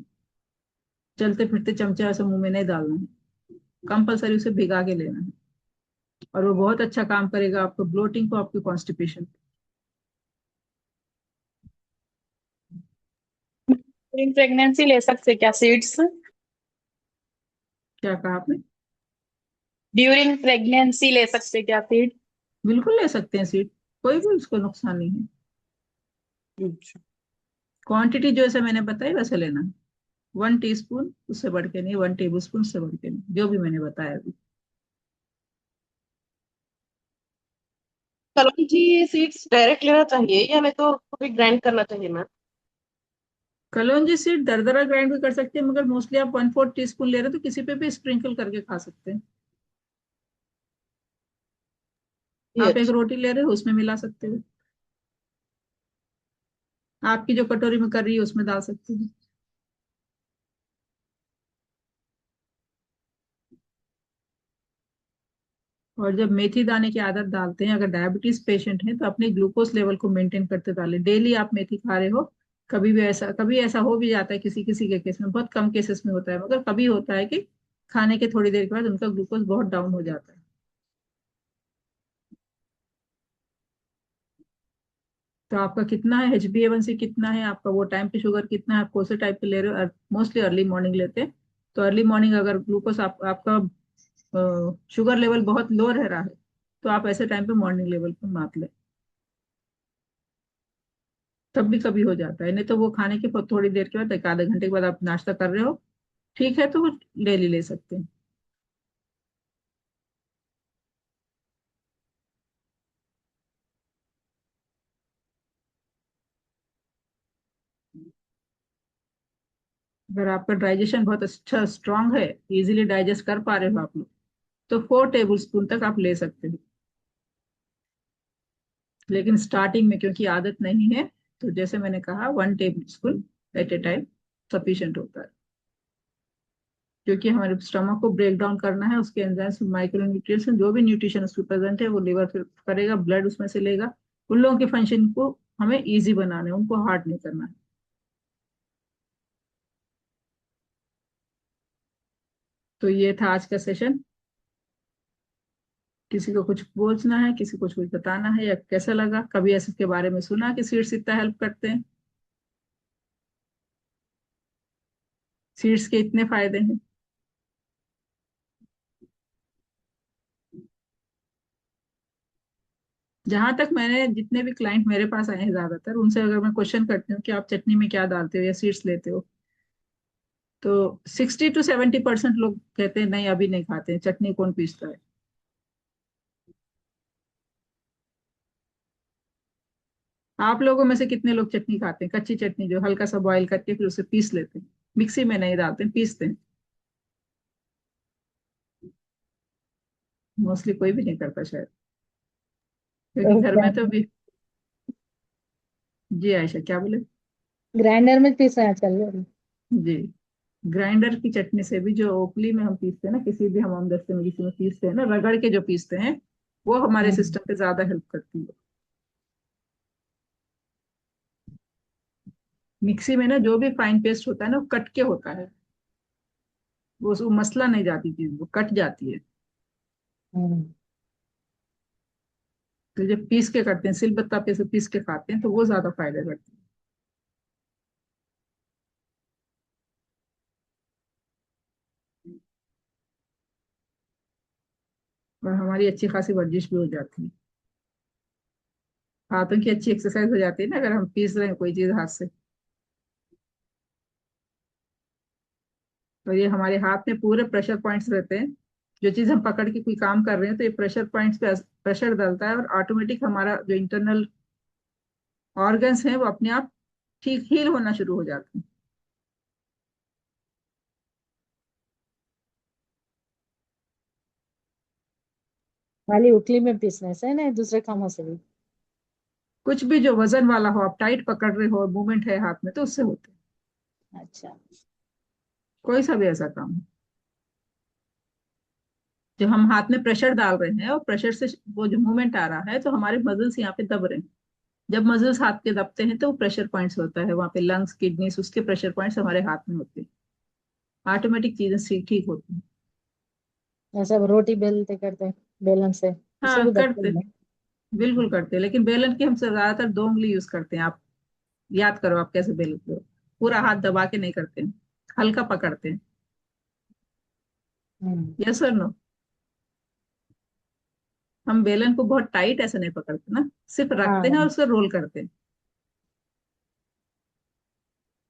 चलते फिरते चमचा ऐसे मुंह में नहीं डालना है, कंपलसरी उसे भिगा के लेना है। और वो बहुत अच्छा काम करेगा आपको ब्लोटिंग को, आपकी कॉन्स्टिपेशन। ड्यूरिंग प्रेगनेंसी ले सकते क्या सीड्स? क्या कहा आपने? ड्यूरिंग प्रेगनेंसी ले सकते क्या सीड? बिल्कुल ले सकते हैं सीड, कोई भी उसको नुकसान नहीं है। अच्छा। क्वांटिटी जैसे मैंने बताई वैसे लेना है। 1 टीस्पून, उससे बढ़ के नहीं, 1 टेबल स्पून, उससे बढ़ के नहीं, जो भी मैंने बताया अभी। कलौंजी सीड्स डायरेक्ट लेना चाहिए या मैं तो कभी ग्राइंड करना चाहिए मैम? कलौंजी सीड दरदरा ग्राइंड भी कर सकते हैं, मगर मोस्टली आप 1/4 टीस्पून ले रहे हैं तो किसी पे भी स्प्रिंकल करके खा सकते हैं। ये आप एक अच्छा। रोटी ले रहे हो उसमें मिला सकते हो, आपकी जो कटोरी में कर रही है उसमें डाल सकते हो। और जब मेथी दाने की आदत डालते हैं, अगर डायबिटीज पेशेंट है तो अपने ग्लूकोज लेवल को मेंटेन करते डालें। डेली आप मेथी खा रहे हो, कभी ऐसा हो भी जाता है, किसी किसी के केस में, बहुत कम केसेस में होता है, मगर कभी होता है कि खाने के थोड़ी देर के बाद उनका ग्लूकोज बहुत डाउन हो जाता है। तो आपका कितना है HbA1c, कितना है आपका, वो टाइम पे शुगर कितना है, आप कौन से टाइप पे ले रहे हो, मोस्टली अर्ली मॉर्निंग लेते हैं। तो अर्ली मॉर्निंग अगर ग्लूकोज आपका शुगर लेवल बहुत लो रह रहा है, तो आप ऐसे टाइम पे मॉर्निंग लेवल पे माप लें। तब भी कभी हो जाता है, नहीं तो वो खाने के थोड़ी देर के बाद, 1 आधे घंटे के बाद आप नाश्ता कर रहे हो, ठीक है, तो वो डेली ले सकते हैं। अगर आपका डाइजेशन बहुत अच्छा स्ट्रांग है, इजीली डाइजेस्ट कर पा रहे हो आप लोग, तो 4 टेबल स्पून तक आप ले सकते हो। लेकिन स्टार्टिंग में क्योंकि आदत नहीं है, तो जैसे मैंने कहा 1 tablespoon at a time sufficient होता है। क्योंकि हमारे स्टमक को ब्रेक डाउन करना है, उसके एंजाइम्स, माइक्रो न्यूट्रिएंट्स, जो भी न्यूट्रिशन उसमें प्रेजेंट है वो लिवर फिर करेगा, ब्लड उसमें से लेगा। उन लोगों के फंक्शन को हमें इजी बनाना है, उनको हार्ड नहीं करना है। तो ये था आज का सेशन। किसी को कुछ पूछना है, किसी को कुछ बताना है, या कैसा लगा, कभी ऐसे के बारे में सुना कि सीड्स इतना हेल्प करते हैं, सीड्स के इतने फायदे हैं। जहां तक मैंने, जितने भी क्लाइंट मेरे पास आए हैं ज्यादातर, उनसे अगर मैं क्वेश्चन करती हूँ कि आप चटनी में क्या डालते हो या सीड्स लेते हो, तो 60 to 70% लोग कहते हैं नहीं, अभी नहीं खाते हैं, चटनी कौन पीसता है। आप लोगों में से कितने लोग चटनी खाते हैं, कच्ची चटनी जो हल्का सा बॉईल करके फिर उसे पीस लेते हैं, मिक्सी में नहीं डालते हैं, पीसते हैं। मोस्टली कोई भी नहीं करता शायद, क्योंकि घर में तो भी। जी आयशा, क्या बोले? ग्राइंडर में पीसा चल रहा। जी, ग्राइंडर की चटनी से भी, जो ओखली में हम पीसते हैं ना, किसी भी हम दस्ते में किसी में पीसते हैं ना, रगड़ के जो पीसते हैं, वो हमारे हम्म। सिस्टम पे ज्यादा हेल्प करती है। मिक्सी में ना जो भी फाइन पेस्ट होता है ना, वो कट के होता है, वो मसला नहीं जाती चीज, वो कट जाती है। हम्म। तो जब पीस के करते हैं, सिलबत्ता पे से पीस के खाते हैं, तो वो ज्यादा फायदा करती है। और हमारी अच्छी खासी वर्जिश भी हो जाती है, हाथों की अच्छी एक्सरसाइज हो जाती है ना, अगर हम पीस रहे हैं कोई चीज हाथ से। तो ये हमारे हाथ में पूरे प्रेशर पॉइंट्स रहते हैं, जो चीज हम पकड़ के कोई काम कर रहे हैं तो ये प्रेशर पॉइंट्स पे प्रेशर डालता है, और ऑटोमेटिक हमारा जो इंटरनल ऑर्गन्स हैं वो अपने आप ठीक हील होना शुरू हो जाते हैं। खाली उखली में पीसने से नहीं, दूसरे कामों से भी? कुछ भी जो वजन वाला हो, आप टाइट पकड़ रहे हो, मूवमेंट है हाथ में, तो उससे होते हैं। अच्छा। कोई सा भी ऐसा काम है जो हम हाथ में प्रेशर डाल रहे हैं और प्रेशर से वो जो मूवमेंट आ रहा है, तो हमारे मसल्स यहाँ पे दब रहे हैं। जब मसल्स हाथ के दबते हैं तो वो प्रेशर पॉइंट्स होता है वहां पे, लंग्स, किडनीज, उसके प्रेशर पॉइंट्स हमारे हाथ में होते हैं। ऑटोमेटिक चीजें ठीक होती हैं। ऐसा रोटी बेलते करते बेलन से, उससे हाँ भी दबते करते, हैं? बिल्कुल करते हैं, लेकिन बेलन की हम ज्यादातर 2 उंगली यूज करते हैं। आप याद करो आप कैसे बेलते हो, पूरा हाथ दबा के नहीं करते हैं, हल्का पकड़ते हैं। हम्म। यस और नो? हम बेलन को बहुत टाइट ऐसे नहीं पकड़ते ना, सिर्फ रखते हैं और हाँ। उसको रोल करते हैं।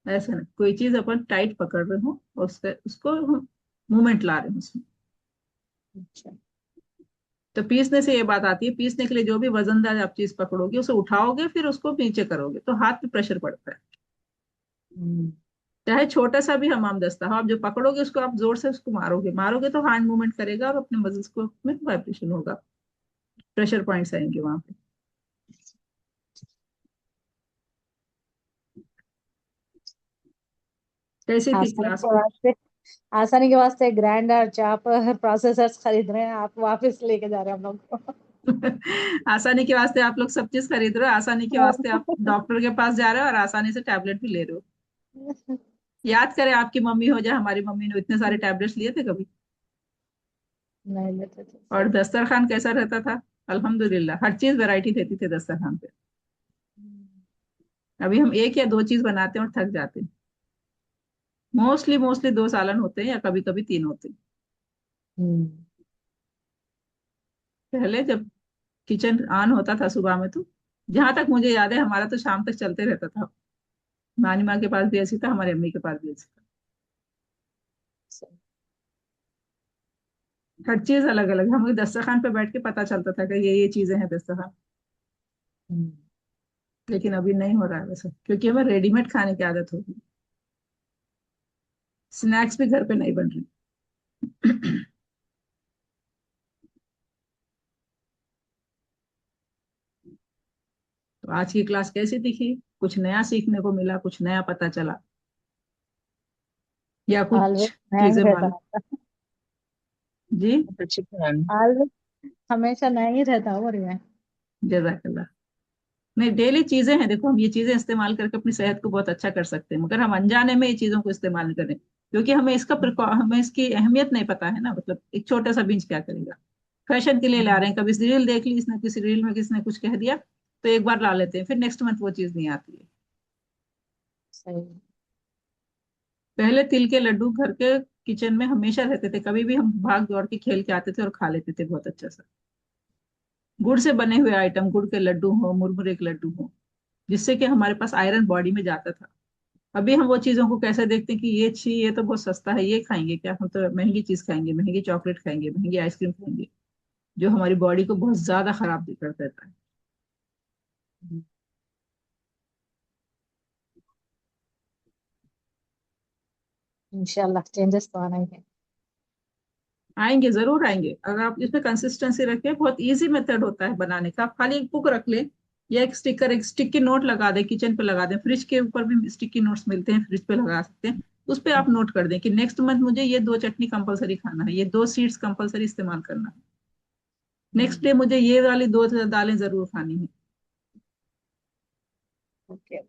ऐसा नहीं, कोई चीज अपन टाइट पकड़ रहे हो और उसके उसको हम मूवमेंट ला रहे हैं उसमें। अच्छा। तो पीसने से ये बात आती है, पीसने के लिए जो भी वजनदार आप चीज पकड़ोगे उसे उठाओगे फिर उसको नीचे करोगे तो हाथ पे प्रेशर पड़ता है। हम्म। चाहे छोटा सा भी हमाम दस्ता हो, आप जो पकड़ोगे उसको आप जोर से उसको मारोगे मारोगे तो हैंड मूवमेंट करेगा और अपने मसल्स को में वाइब्रेशन होगा, प्रेशर पॉइंट्स आएंगे वहां पे। कैसी थी आसानी क्लास के में? वास्ते, आसानी के वास्ते ग्राइंडर, चॉपर, प्रोसेसर्स खरीद रहे हैं, आप वापस लेके जा रहे हैं हम लोग को। आसानी के वास्ते आप लोग सब चीज खरीद रहे हो, आसानी के वास्ते आप डॉक्टर के पास जा रहे हो और आसानी से टैबलेट भी ले रहे हो। याद करें आपकी मम्मी हो जाए, हमारी मम्मी ने इतने सारे टैबलेट्स लिए थे कभी? नहीं लेते थे, और सही। दस्तरखान कैसा रहता था? अल्हम्दुलिल्लाह हर चीज वैरायटी देती थी दस्तरखान पे। अभी हम एक या दो चीज बनाते हैं और थक जाते हैं। मोस्टली मोस्टली 2 सालन होते हैं या कभी कभी 3 होते हैं। हम्म। पहले जब किचन ऑन होता था सुबह में, तो जहां तक मुझे याद है हमारा तो शाम तक चलते रहता था। नानी माँ के पास भी ऐसी था, हमारी अम्मी के पास भी ऐसी था। सही। हर चीज अलग अलग, हमें दस्तरखान पे बैठ के पता चलता था कि ये चीजें हैं दस्तरखान। हम्म। लेकिन अभी नहीं हो रहा है वैसा, क्योंकि हमें रेडीमेड खाने की आदत हो गई। स्नैक्स भी घर पे नहीं बन रही। तो आज की क्लास कैसी दिखी? कुछ नया सीखने को मिला, कुछ नया पता चला, या कुछ ऑलवेज नया ही चीजें रहता मालूम? है। जी, अच्छी मैम। ऑलवेज, हमेशा नया ही रहता है, और ये। जजाकल्ला। नहीं, डेली चीजें हैं, देखो हम ये चीजें इस्तेमाल करके अपनी सेहत को बहुत अच्छा कर सकते हैं, मगर हम अनजाने में ये चीजों को इस्तेमाल करें, क्योंकि हमें इसकी अहमियत नहीं पता है ना। मतलब एक छोटा सा बीज क्या करेगा? फैशन के लिए ला रहे हैं, कभी रील देख ली इसने, किसी रील में किसने कुछ कह दिया तो एक बार ला लेते हैं, फिर नेक्स्ट मंथ वो चीज नहीं आती है। सही। पहले तिल के लड्डू घर के किचन में हमेशा रहते थे, कभी भी हम भाग दौड़ के खेल के आते थे और खा लेते थे बहुत अच्छा सा। गुड़ से बने हुए आइटम, गुड़ के लड्डू हो, मुरमुरे के लड्डू हो, जिससे कि हमारे पास आयरन बॉडी में जाता था। अभी हम वो चीजों को कैसे देखते हैं कि ये छी, ये तो बहुत सस्ता है, ये खाएंगे क्या, हम तो महंगी चीज खाएंगे, महंगी चॉकलेट खाएंगे, महंगी आइसक्रीम खाएंगे, जो हमारी बॉडी को बहुत ज्यादा खराब भी कर देता है। इंशाल्लाह चेंजेस तो आना ही है। आएंगे, जरूर आएंगे, अगर आप इसमें कंसिस्टेंसी रखें। बहुत इजी मेथड होता है बनाने का, आप खाली एक बुक रख लें या एक स्टिकर, एक स्टिकी नोट लगा दें, किचन पे लगा दें, फ्रिज के ऊपर भी स्टिकी नोट्स मिलते हैं, फ्रिज पे लगा सकते हैं। उस पे आप नोट कर दें कि नेक्स्ट मंथ मुझे ये 2 चटनी कंपलसरी खाना है, ये 2 सीड्स कंपलसरी इस्तेमाल करना है, नेक्स्ट डे मुझे ये वाली 2 दालें जरूर खानी है। ओके।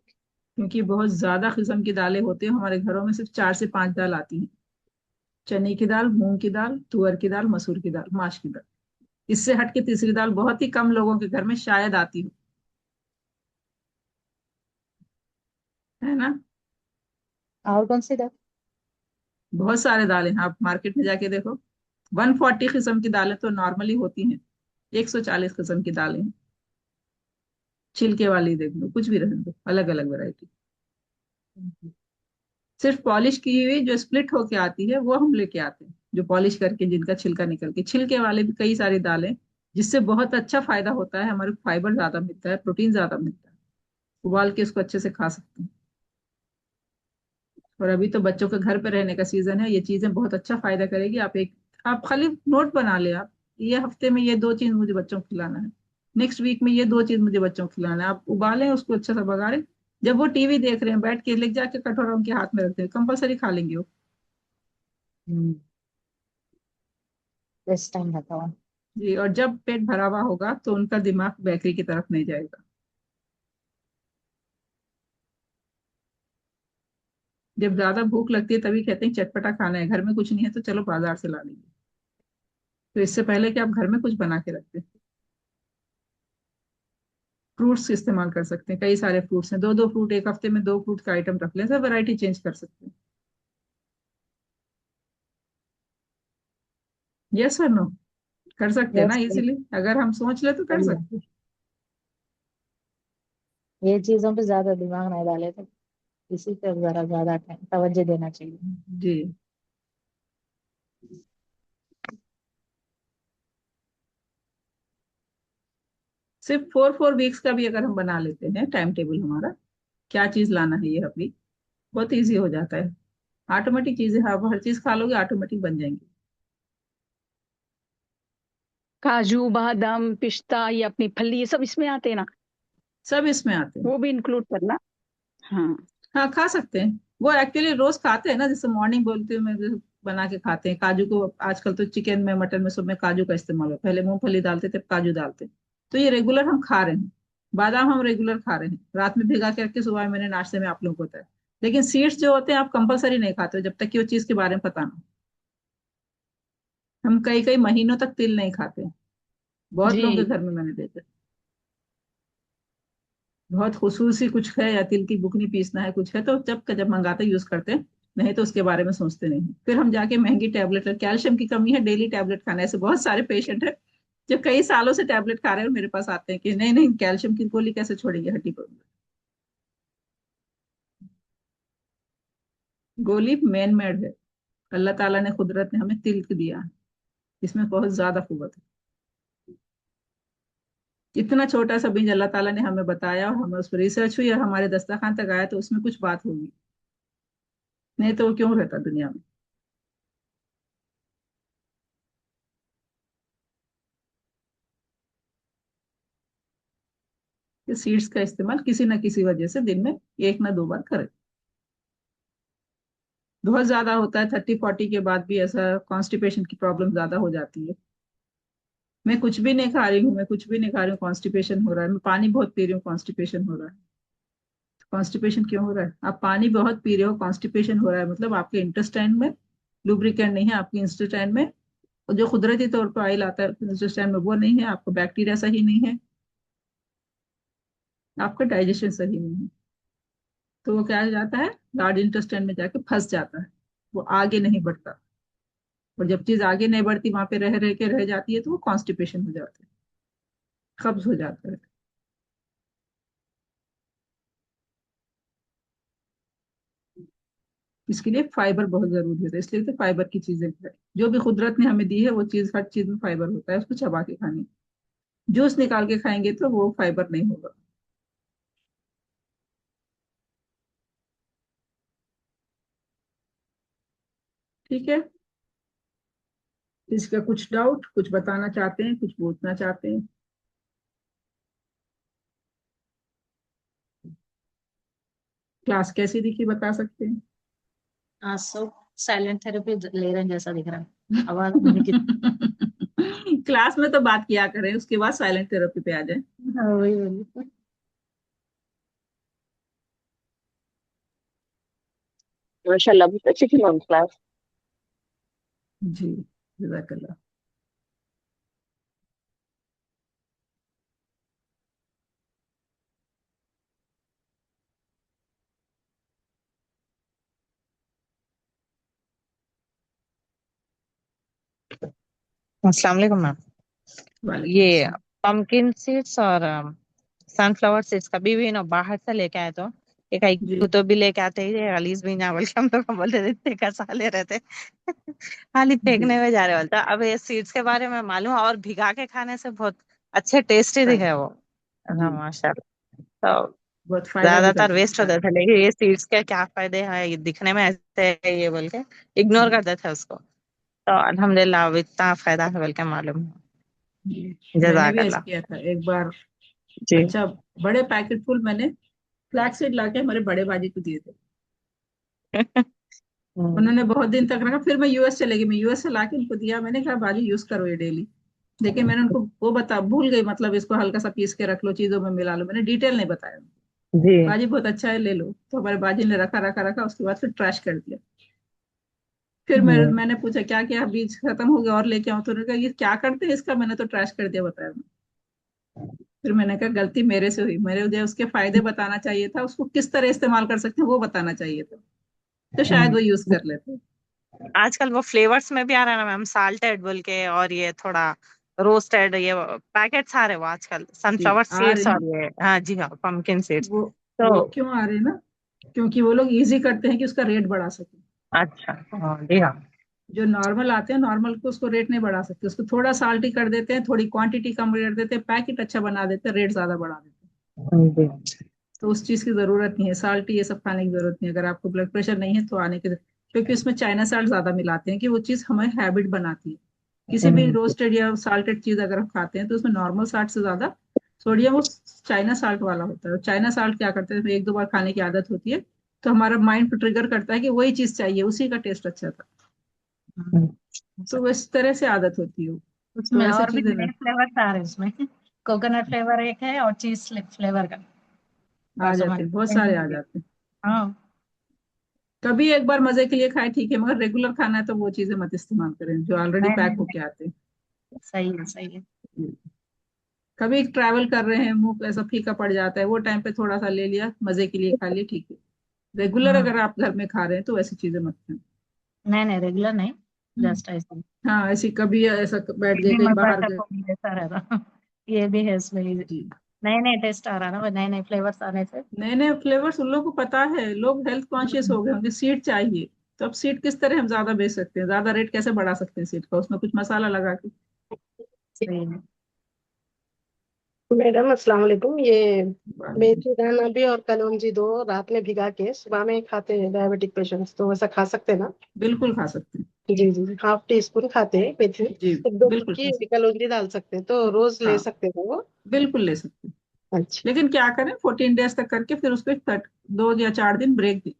क्योंकि बहुत ज्यादा किस्म की दालें होती हैं हमारे घरों में, सिर्फ 4 से 5 दाल आती हैं। चने की दाल, मूंग की दाल, तुअर की दाल, मसूर की दाल, माश की दाल। इससे हट के तीसरी दाल बहुत ही कम लोगों के घर में शायद आती हो, है ना? और कौन सी दर? बहुत सारे दालें हैं, आप मार्केट में जाके देखो, 140 किस्म की दालें तो नॉर्मली होती हैं, 140 किस्म की दालें हैं। छिलके वाली देख लो, कुछ भी रहने दो, अलग अलग वैरायटी। सिर्फ पॉलिश की हुई जो स्प्लिट होके आती है वो हम लेके आते हैं, जो पॉलिश करके जिनका छिलका निकल के, छिलके वाले भी कई सारी दालें, जिससे बहुत अच्छा फायदा होता है, हमारे फाइबर ज्यादा मिलता है, प्रोटीन ज्यादा मिलता है। उबाल के इसको अच्छे से खा सकते हैं। और अभी तो बच्चों के घर पे रहने का सीजन है, ये चीजें बहुत अच्छा फायदा करेगी। आप खाली नोट बना ले आप, ये हफ्ते में ये 2 चीज मुझे बच्चों को खिलाना है, नेक्स्ट वीक में ये 2 चीज मुझे बच्चों को खिलाना है। आप उबालें उसको अच्छा सा बघाड़ें, जब वो टीवी देख रहे हैं बैठ के ले जाके कटोरा उनके हाथ में रखते हैं, कंपलसरी खा लेंगे वो। दिस टाइम बताओ। जी, और जब पेट भरा हुआ होगा तो उनका दिमाग बेकरी की तरफ नहीं जाएगा। जब ज्यादा भूख लगती है तभी कहते हैं चटपटा खाना है, घर में कुछ नहीं है तो चलो बाजार से ला लेंगे। तो इससे पहले कि आप घर में कुछ बना के रखते हैं, फ्रूट्स इस्तेमाल कर सकते हैं, कई सारे फ्रूट्स हैं, 2-2 फ्रूट, एक हफ्ते में 2 फ्रूट का आइटम रख लें, सब वैरायटी चेंज कर सकते हैं। यस और नो, कर सकते हैं ना यस। इजीली, अगर हम सोच ले तो कर सकते हैं। ये चीजों पे ज्यादा दिमाग नहीं डाले तो इसी पे जरा ज्यादा तवज्जो देना चाहिए। जी, सिर्फ 4-4 वीक्स का भी अगर हम बना लेते हैं टाइम टेबल हमारा, क्या चीज लाना है ये अभी, बहुत इजी हो जाता है। ऑटोमेटिक चीजें, आप हर चीज खा लोगे ऑटोमेटिक बन जाएंगी। काजू बादाम पिस्ता ये अपनी फली ये सब इसमें आते हैं ना, सब इसमें आते हैं। वो भी इंक्लूड करना। हाँ। हाँ, खा सकते हैं। वो एक्चुअली रोज खाते हैं ना, जैसे मॉर्निंग बोलते हैं, मैं जैसे बना के खाते हैं काजू को, आजकल तो चिकन में मटन में सब में काजू का इस्तेमाल है, पहले मूंगफली डालते थे, अब काजू डालते हैं। तो ये रेगुलर हम खा रहे हैं, बादाम हम रेगुलर खा रहे हैं, रात में भिगा के रख के सुबह मैंने नाश्ते में आप लोगों को बताया। लेकिन सीड्स जो होते हैं आप कंपलसरी नहीं खाते हो जब तक कि वो चीज के बारे में पता ना हो। हम कई कई महीनों तक तिल नहीं खाते, बहुत लोगों के जी। घर में मैंने देखा। बहुत खुशूसी कुछ है या तिल की बुकनी पीसना है कुछ है तो जब मंगाते यूज करते हैं, नहीं तो उसके बारे में सोचते नहीं। फिर हम जाके महंगी टैबलेट, कैल्शियम की कमी है, डेली टैबलेट खाना है। ऐसे बहुत सारे पेशेंट है जो कई सालों से टैबलेट खा रहे हैं और मेरे पास आते हैं कि नहीं नहीं कैल्शियम की गोली कैसे छोड़ेंगे हड्डी पर। गोली मैन मेड है, अल्लाह ताला ने कुदरत ने हमें तिल को दिया है, इसमें बहुत ज्यादा कुवत है। इतना छोटा सा बीज अल्लाह ताला ने हमें बताया और हमें उस पर रिसर्च हुई और हमारे दस्तरखान तक आया, तो उसमें कुछ बात होगी, नहीं तो वो क्यों रहता दुनिया में। सीड्स का इस्तेमाल किसी न किसी वजह से दिन में 1 न 2 बार करें। बहुत ज्यादा होता है 30-40 के बाद भी, ऐसा कॉन्स्टिपेशन की प्रॉब्लम ज्यादा हो जाती है। मैं कुछ भी नहीं खा रही हूँ, मैं कुछ भी नहीं खा रही हूँ, कॉन्स्टिपेशन हो रहा है, मैं पानी बहुत पी रही हूँ, कॉन्स्टिपेशन हो रहा है। कॉन्स्टिपेशन क्यों हो रहा है? आप पानी बहुत पी रहे हो, कॉन्स्टिपेशन हो रहा है, मतलब आपके इंटेस्टाइन में लुब्रिकेंट नहीं है, आपके इंटेस्टाइन में और जो कुदरती तौर पर ऑयल आता है इंटेस्टाइन में वो नहीं है, आपका बैक्टीरिया सही नहीं है, आपका डाइजेशन सही नहीं है। तो वो क्या हो जाता है, लार्ज इंटेस्टाइन में जाके फंस जाता है, वो आगे नहीं बढ़ता। और जब चीज आगे नहीं बढ़ती, वहां पे रह रह के रह जाती है, तो वो कॉन्स्टिपेशन हो जाता है, कब्ज हो जाता है। इसके लिए फाइबर बहुत जरूरी होता है, इसलिए तो फाइबर की चीजें खाएं। जो भी कुदरत ने हमें दी है वो चीज, हर चीज में फाइबर होता है, उसको चबा के खानी। जूस निकाल के खाएंगे तो वो फाइबर नहीं होगा। ठीक है, इसका कुछ डाउट, कुछ बताना चाहते हैं, कुछ पूछना चाहते हैं? क्लास कैसी दिखी बता सकते हैं? हाँ, सब साइलेंट थेरेपी ले रहे हैं जैसा दिख रहा है, आवाज उनकी। क्लास में तो बात किया करें, उसके बाद साइलेंट थेरेपी पे आ जाए। हाँ, वही वही। माशाल्लाह बहुत अच्छी थी मैम क्लास। जी, जज़ाकल्लाह। अस्सलाम वालेकुम मैम। वालेकुम ये अस्सलाम। पंपकिन सीड्स और सनफ्लावर सीड्स कभी भी ना बाहर से लेके आए तो एक आई जी तो भी लेके आते ही ये अलीज भी ना बोल के हम लोग को बोलते थे इतने का साले रहते खाली जी फेंकने में जा रहे बोलता। अब ये सीड्स के बारे में मालूम है और भिगा के खाने से बहुत अच्छे टेस्टी भी फायदा। है वो। जी हाँ माशाल्लाह। तो बहुत फायदा भी ज्यादातर करते हैं वेस्ट होते थे लेकिन ये सीड्स के क्या फायदे हैं ये दिखने में ऐसे है ये बोल के इग्नोर जी करते थे उसको। तो अल्हम्दुलिल्लाह अब इतना फायदा है बोल के मालूम जी। है। मैंने भी ऐसे जजाकल्ला। किया था एक बार। जी। अच्छा, बड़े पैकेट फुल मैंने फ्लैक्स सीड लाके हमारे बड़े बाजी को दिए थे। हम्म, उन्होंने बहुत दिन तक रखा, फिर मैं यूएस चले गई, मैं यूएस से लाके उनको दिया, मैंने कहा बाजी यूज करो ये डेली। लेकिन मैंने उनको वो बता भूल गई, मतलब इसको हल्का सा पीस के रख लो, चीजों में मिला लो, मैंने डिटेल नहीं बताया। जी। बाजी बहुत अच्छा है, ले लो। तो हमारे बाजी ने रखा रखा रखा, उसके बाद फिर ट्रैश कर दिया। फिर हम्म, मैंने पूछा क्या क्या बीज खत्म हो गया और लेके आऊं, तो उन्होंने कहा ये क्या करते हैं इसका, मैंने तो ट्रैश कर दिया, बताया। फिर मैंने कहा गलती मेरे से हुई, मेरे मुझे उसके फायदे बताना चाहिए था, उसको किस तरह इस्तेमाल कर सकते हैं वो बताना चाहिए था, तो शायद वो यूज हम्म। कर लेते। आजकल वो फ्लेवर्स में भी आ रहा है ना मैम साल्टेड बोल के और ये थोड़ा रोस्टेड ये पैकेट्स आ रहे हैं वो आजकल जी सनफ्लावर आ रहे सीड्स हैं। और ये हाँ जी हाँ पंपकिन सीड्स। वो तो वो क्यों आ रहे हैं ना, क्योंकि वो लोग इजी करते हैं कि उसका रेट बढ़ा सके। अच्छा हाँ जी हाँ। जो नॉर्मल आते हैं, नॉर्मल को उसको रेट नहीं बढ़ा सकते, उसको थोड़ा साल्टी कर देते हैं, थोड़ी क्वांटिटी कम कर देते हैं, पैकेट अच्छा बना देते हैं, रेट ज्यादा बढ़ा देते हैं। जी। तो उस चीज की जरूरत नहीं है, साल्टी ये सब खाने की जरूरत नहीं है। अगर आपको ब्लड प्रेशर नहीं है तो आने के, क्योंकि उसमें चाइना साल्ट ज्यादा मिलाते हैं कि वो चीज हमें हैबिट बनाती है। किसी भी हम्म, रोस्टेड या साल्टेड चीज अगर हम खाते हैं तो उसमें नॉर्मल साल्ट से ज्यादा सोडियम वो चाइना साल्ट वाला होता है। और चाइना साल्ट क्या करते हैं, एक दो बार खाने की आदत होती है तो हमारा माइंड को ट्रिगर करता है कि वही चीज चाहिए, उसी का टेस्ट अच्छा था। हम्म। तो वो इस तरह से आदत होती है। तो उसमें ऐसे और भी चीजें नए फ्लेवर आ रहे हैं उसमें। कोकोनट फ्लेवर एक है और चीज फ्लेवर का। आ परसों जाते मैं हैं, बहुत सारे आ जाते हैं। हाँ। कभी एक बार मजे के लिए खाए ठीक है, मगर रेगुलर खाना है तो वो चीजें मत इस्तेमाल करें जो ऑलरेडी नहीं पैक नहीं होके आते नहीं, सही है सही है। हैं। कभी ट्रैवल कर रहे हैं, मुंह ऐसा फीका पड़ जाता है, वो टाइम पे थोड़ा सा ले लिया, मजे के लिए खा लिया, ठीक है। रेगुलर अगर हाँ आप घर में खा रहे हैं तो वैसी चीजें मत खाएं। नहीं नहीं रेगुलर नहीं, हम्म। जस्ट ऐसे ही। हाँ, ऐसी कभी ऐसा बैठ ये गए भी कहीं मजा बाहर गए। का कोई जैसा रहता ये भी है इसमें। जी। नए नए टेस्ट आ रहा ना, नए नए फ्लेवर्स आने से। नए नए फ्लेवर्स उन लोगों को पता है, लोग हेल्थ कॉन्शियस हो गए होंगे, सीट चाहिए। तो अब सीट किस तरह हम ज्यादा बेच सकते हैं, ज्यादा रेट कैसे बढ़ा सकते हैं सीट का, उसमें कुछ मसाला लगा के। सही है। मैडम अस्सलाम वालेकुम। ये मेथी दाना भी और कलौंजी दो रात में भिगा के सुबह में खाते हैं डायबिटिक पेशेंट्स, तो वैसा खा सकते हैं ना? बिल्कुल खा सकते हैं। जी जी, हाफ टी स्पून खाते हैं मेथी, जी तो दो बिल्कुल खा चुटकी सकते कलौंजी डाल सकते हैं, तो रोज हैं। ले हाँ सकते हैं वो? बिल्कुल ले सकते हैं। अच्छा लेकिन क्या करें, 14 डेज तक करके फिर उसको 2 या 4 दिन ब्रेक दें।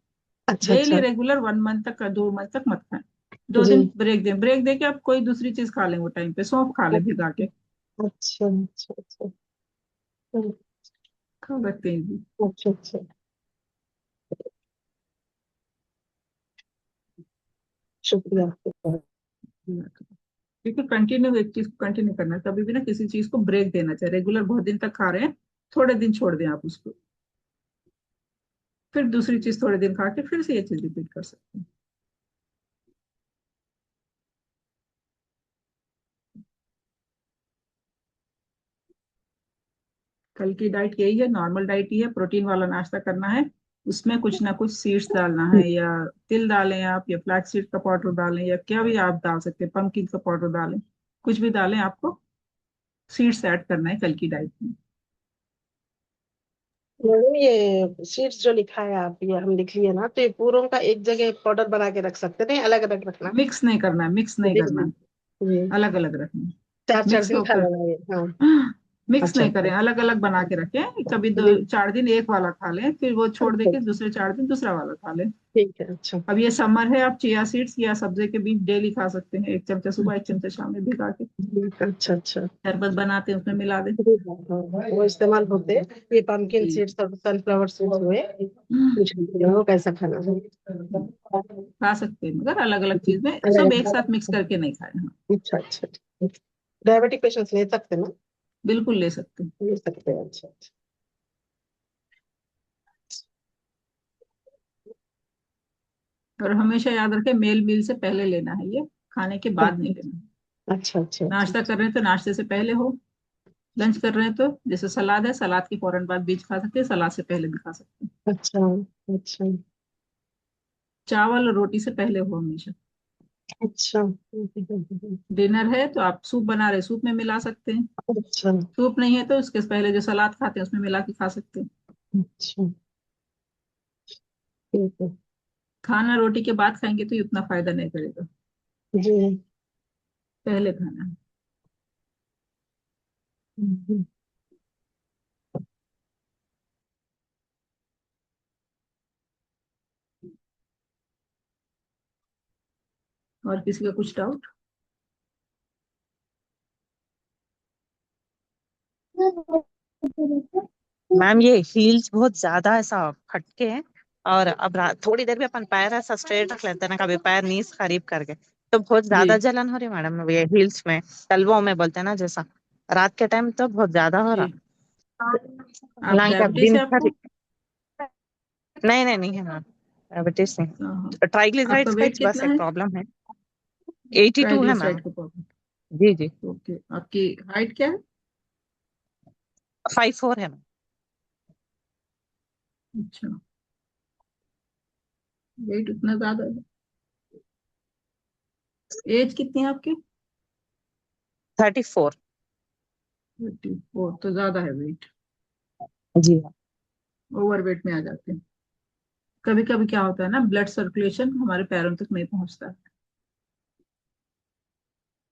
अच्छा डेली अच्छा। रेगुलर 1 मंथ तक का, 2 मंथ तक मत खाएं। 2 दिन जी। ब्रेक दें, ब्रेक दे के आप कोई दूसरी चीज खा लें, वो टाइम पे सौंफ खा लें भिगा के। अच्छा अच्छा अच्छा। हम्म, खा सकते हैं जी। अच्छा अच्छा। शुक्रिया। क्योंकि कंटिन्यू एक चीज को कंटिन्यू करना है, कभी भी ना किसी चीज को ब्रेक देना चाहिए। रेगुलर बहुत दिन तक खा रहे हैं, थोड़े दिन छोड़ दें आप उसको, फिर दूसरी चीज थोड़े दिन खा के फिर से ये चीज रिपीट कर सकते हैं। कल की डाइट यही है, नॉर्मल डाइट ही है, प्रोटीन वाला नाश्ता करना है। उसमें कुछ ना कुछ सीड्स डालना है, या तिल डालें आप, या फ्लैक्स सीड का पाउडर डालें, या क्या भी आप डाल सकते हैं, पंपकिन का पाउडर डालें, कुछ भी डालें, आपको सीड्स ऐड करना है कल की डाइट में। मैडम ये सीड्स जो लिखा है आप, ये हम लिख लिए ना, तो ये पूरों का एक जगह पाउडर बना के रख सकते हैं, अलग अलग रखना? मिक्स नहीं करना है, मिक्स नहीं जी करना जी है, जी। अलग अलग रखना है। चार चार मिक्स दिन खा होकर, लेना ये, हाँ। मिक्स अच्छा नहीं अच्छा। करें, अलग अलग बना के रखें, कभी जी। 2 4 दिन एक वाला खा लें, फिर वो छोड़ दे अच्छा के अच्छा, दूसरे 4 दिन दूसरा वाला खा लें। ठीक है अच्छा। अब ये समर है, आप चिया सीड्स या सब्जे के बीज डेली खा सकते हैं, 1 चमचा सुबह 1 चमचा शाम में भिगा के अच्छा अच्छा। शरबत बनाते हैं उसमें मिला दें। जी हाँ हाँ, वो इस्तेमाल होते हैं। ये पंपकिन जी। सीड्स और सनफ्लावर सीड्स हुए, कुछ वो कैसा खाना है? खा सकते हैं, मगर अलग अलग चीज में सब एक साथ मिक्स करके नहीं खाए। हाँ अच्छा अच्छा। डायबिटिक पेशेंट्स ले सकते हैं ना? बिल्कुल ले सकते हैं। ले सकते हैं, अच्छा अच्छा। और हमेशा याद रखें, मेल मील से पहले लेना है, ये खाने के बाद नहीं लेना। अच्छा अच्छा अच्छा नाश्ता कर रहे हैं तो नाश्ते से पहले हो, लंच कर रहे हैं तो जैसे सलाद है, सलाद के फौरन बाद बीज खा सकते हैं, सलाद से पहले भी खा सकते हैं। अच्छा अच्छा चावल और रोटी से पहले हो हमेशा। अच्छा डिनर है तो आप सूप बना रहे सूप में मिला सकते हैं। अच्छा सूप नहीं है तो उसके पहले जो सलाद खाते हैं उसमें मिला के खा सकते हैं। अच्छा ठीक है खाना रोटी के बाद खाएंगे तो ये उतना फायदा नहीं करेगा, जी। पहले खाना है। हम्म। और किसी का कुछ डाउट? मैम ये हील्स बहुत ज्यादा ऐसा फटके हैं, और अब थोड़ी देर भी अपन पैर ऐसा स्ट्रेट रख लेते हैं ना, कभी पैर नीस करीब करके, तो बहुत जी ज्यादा जलन हो रही मैडम ये हील्स में, तलवों में बोलते हैं ना जैसा, रात के टाइम तो बहुत ज्यादा हो जी। रहा। आप हालांकि अब डायबिटीज दिन है भर, आपको? नहीं नहीं नहीं है मैम, डायबिटीज हाँ हाँ। नहीं, आपका ट्राइग्लिसराइड्स का वेट एक बस कितना एक है? प्रॉब्लम है। 82 है मैम। ट्राइग्लिसराइड का प्रॉब्लम? जी जी। ओके, आपकी हाइट क्या है? 5'4" है मैम। अच्छा, वेट उतना ज्यादा है। एज कितनी है आपकी? 34। 34 तो ज्यादा है वेट, जी हाँ। ओवर वेट में आ जाते हैं। कभी कभी क्या होता है ना, ब्लड सर्कुलेशन हमारे पैरों तक नहीं पहुंचता है।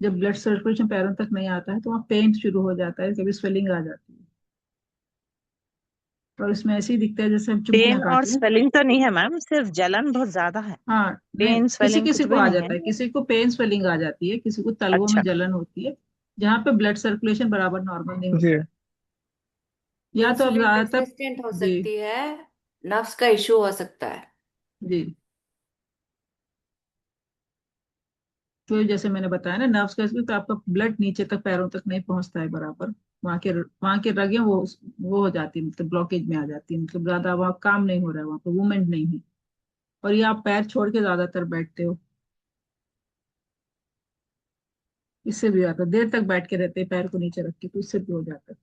जब ब्लड सर्कुलेशन पैरों तक नहीं आता है तो वहाँ पेन शुरू हो जाता है, कभी स्वेलिंग आ जाती है। और इसमें ऐसे ही दिखता है जैसे हम चुम्पियां पेन और काट रहे हैं। स्वेलिंग तो नहीं है मैम, सिर्फ जलन बहुत ज्यादा है। हाँ नहीं, पेन किसी स्वेलिंग किसी कुछ को भी आ नहीं है। जाता है, किसी को पेन स्वेलिंग आ जाती है, किसी को तलवों में अच्छा। जलन होती है, जहाँ पे ब्लड सर्कुलेशन बराबर नॉर्मल नहीं जी। होता है। या तो अब इंसुलिन ज्यादातर। रेसिस्टेंट हो जी सकती है, नफ्स का इशू हो सकता है। जी। तो जैसे मैंने बताया ना, नर्व्स का इसमें तो आपका ब्लड नीचे तक पैरों तक नहीं पहुंचता है बराबर। वहाँ के रगे वो हो जाती है, मतलब ब्लॉकेज में आ जाती है, मतलब ज्यादा वहाँ काम नहीं हो रहा है, वहाँ पे मूवमेंट नहीं है। और ये आप पैर छोड़ के ज्यादातर बैठते हो, इससे भी आता है। देर तक बैठ के रहते हैं पैर को नीचे रख के, तो इससे भी हो जाता है।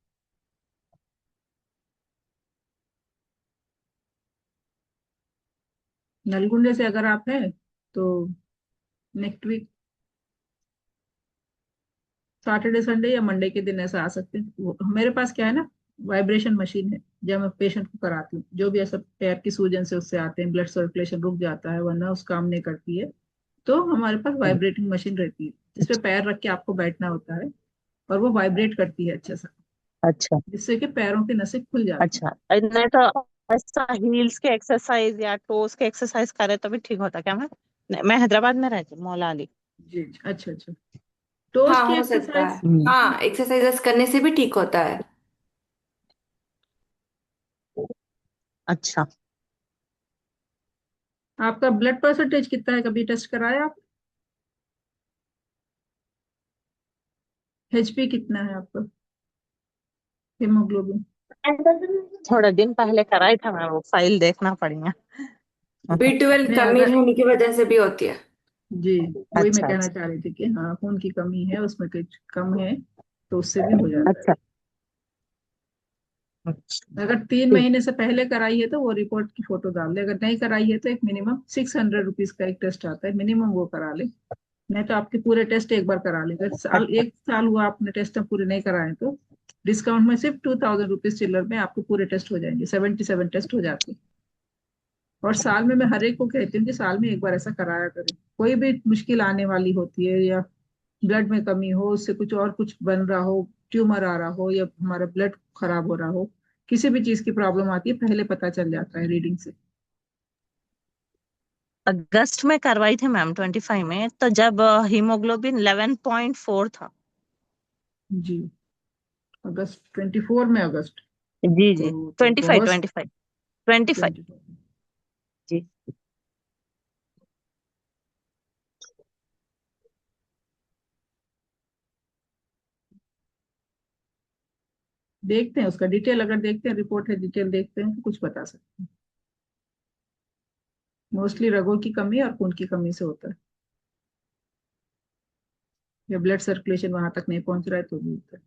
नलगुंडे से अगर आप हैं तो नेक्स्ट वीक सैटरडे संडे या मंडे के दिन ऐसा आ सकते हैं। मेरे पास क्या है ना, वाइब्रेशन मशीन है, जब मैं पेशेंट को कराती हूँ, जो भी ऐसा पैर की सूजन से उससे आते हैं, ब्लड सर्कुलेशन रुक जाता है वरना उस काम नहीं करती है, तो हमारे पास वाइब्रेटिंग मशीन रहती है जिसपे पैर रख के आपको बैठना होता है, और वो वाइब्रेट करती है अच्छे से, अच्छा जिससे कि पैरों की नसें खुल जाती हैं। अच्छा। नहीं तो ऐसा हील्स के एक्सरसाइज या टोस के एक्सरसाइज करे तो भी ठीक होता क्या मैम? नहीं, मैं हैदराबाद में रहती हूँ, मौला अली। जी जी, अच्छा अच्छा। टोस हाँ, की हो सकता एक्सरसाइज। है। हाँ, एक्सरसाइजेस करने से भी ठीक होता है। अच्छा। आपका ब्लड परसेंटेज कितना है, कभी टेस्ट कराया आप? एचपी कितना है आपका, हीमोग्लोबिन? थोड़ा दिन पहले कराई था मैं, वो फाइल देखना पड़ेगा। B12 नहीं कमी अगर, होने की वजह से भी होती है। जी वही मैं अच्छा कहना अच्छा चाह रही थी कि हाँ, खून की कमी है, उसमें कुछ कम है तो उससे भी हो जाता है। अच्छा अच्छा। अगर तीन ठीक। महीने से पहले कराई है तो वो रिपोर्ट की फोटो डाल दे, अगर नहीं कराई है तो एक मिनिमम 600 रुपीज का एक टेस्ट आता है, मिनिमम वो करा ले। नहीं तो आपके पूरे टेस्ट एक बार करा ले, अगर अच्छा एक साल हुआ आपने टेस्ट पूरे नहीं कराए तो डिस्काउंट में सिर्फ 2000 रुपीज चिल्लर में आपको पूरे टेस्ट हो जाएंगे, 77 टेस्ट हो जाते हैं। और साल में मैं हर एक को कहती हूँ कि साल में एक बार ऐसा कराया करें। कोई भी मुश्किल आने वाली होती है, या ब्लड में कमी हो, उससे कुछ और कुछ बन रहा हो, ट्यूमर आ रहा हो, या हमारा ब्लड खराब हो रहा हो, किसी भी चीज की प्रॉब्लम आती है पहले पता चल जाता है रीडिंग से। अगस्त में करवाई थी मैम, 25 में, तो जब हीमोग्लोबिन 11.4 था। जी, अगस्त 24 में अगस्त? जी जी। तो 25 बहुत। 25 25। 24 जी। देखते हैं उसका डिटेल, अगर देखते हैं रिपोर्ट है, डिटेल देखते हैं तो कुछ बता सकते हैं। मोस्टली रगों की कमी और खून की कमी से होता है। या ब्लड सर्कुलेशन वहां तक नहीं पहुंच रहा है तो भी होता है।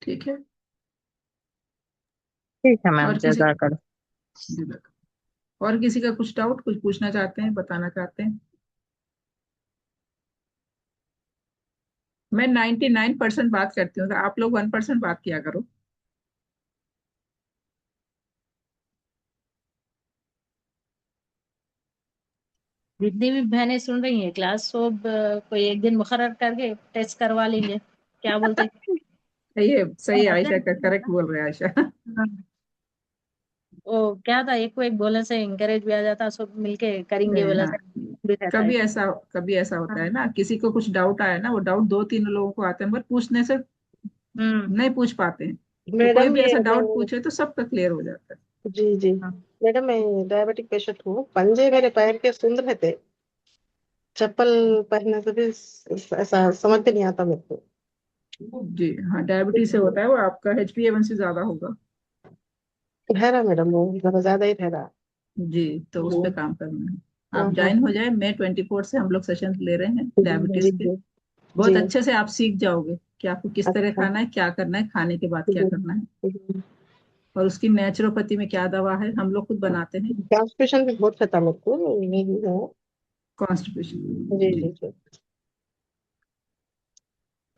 ठीक है। ठीक है मैम, और किसी जज़ाकल्लाह। और किसी का कुछ डाउट, कुछ पूछना चाहते हैं, बताना चाहते हैं? मैं 99% बात करती हूँ, तो आप लोग 1% बात किया करो। जितनी भी बहनें सुन रही हैं क्लास, सब कोई एक दिन मुकर्रर करके टेस्ट करवा लेंगे, क्या बोलते हैं? सही है, सही है, होता आयशा का है करेक्ट बोल रहे हैं आयशा। हाँ। वो क्या था, एक को एक बोलने से इंकरेज भी आ जाता, सब मिलके करेंगे नहीं, बोला हाँ, से भी रहता है। कभी ऐसा होता है हाँ। ना, किसी को कुछ डाउट आया ना, वो डाउट 2-3 लोगों को आते हैं, मगर पूछने से हम्म। नहीं पूछ पाते हैं। तो कोई मैडम भी ये ऐसा मैं डाउट पूछे तो सबका क्लियर हो जाता है। जी जी हाँ। मैडम, मैं डायबिटिक पेशेंट हूँ। पंजे मेरे पैर के सुंद रहे थे, चप्पल पहनने से भी ऐसा समझ में नहीं आता मेरे को। जी हाँ, डायबिटीज से होता है वो, आपका HbA1c ज्यादा होगा। ठहरा मैडम, वो जरा ज्यादा ही ठहरा। जी, तो उस पे हाँ काम करना है। हाँ आप हाँ। ज्वाइन हो जाए, May 24 से हम लोग सेशन ले रहे हैं जी डायबिटीज के। जी जी। बहुत अच्छे से आप सीख जाओगे कि आपको किस तरह अच्छा। खाना है, क्या करना है, खाने के बाद क्या जी करना है, जी। और उसकी नेचुरोपैथी में क्या दवा है, हम लोग खुद बनाते हैं। कॉन्स्टिपेशन भी बहुत रहता मेरे को, ये भी है। कॉन्स्टिपेशन, जी जी। जी जी।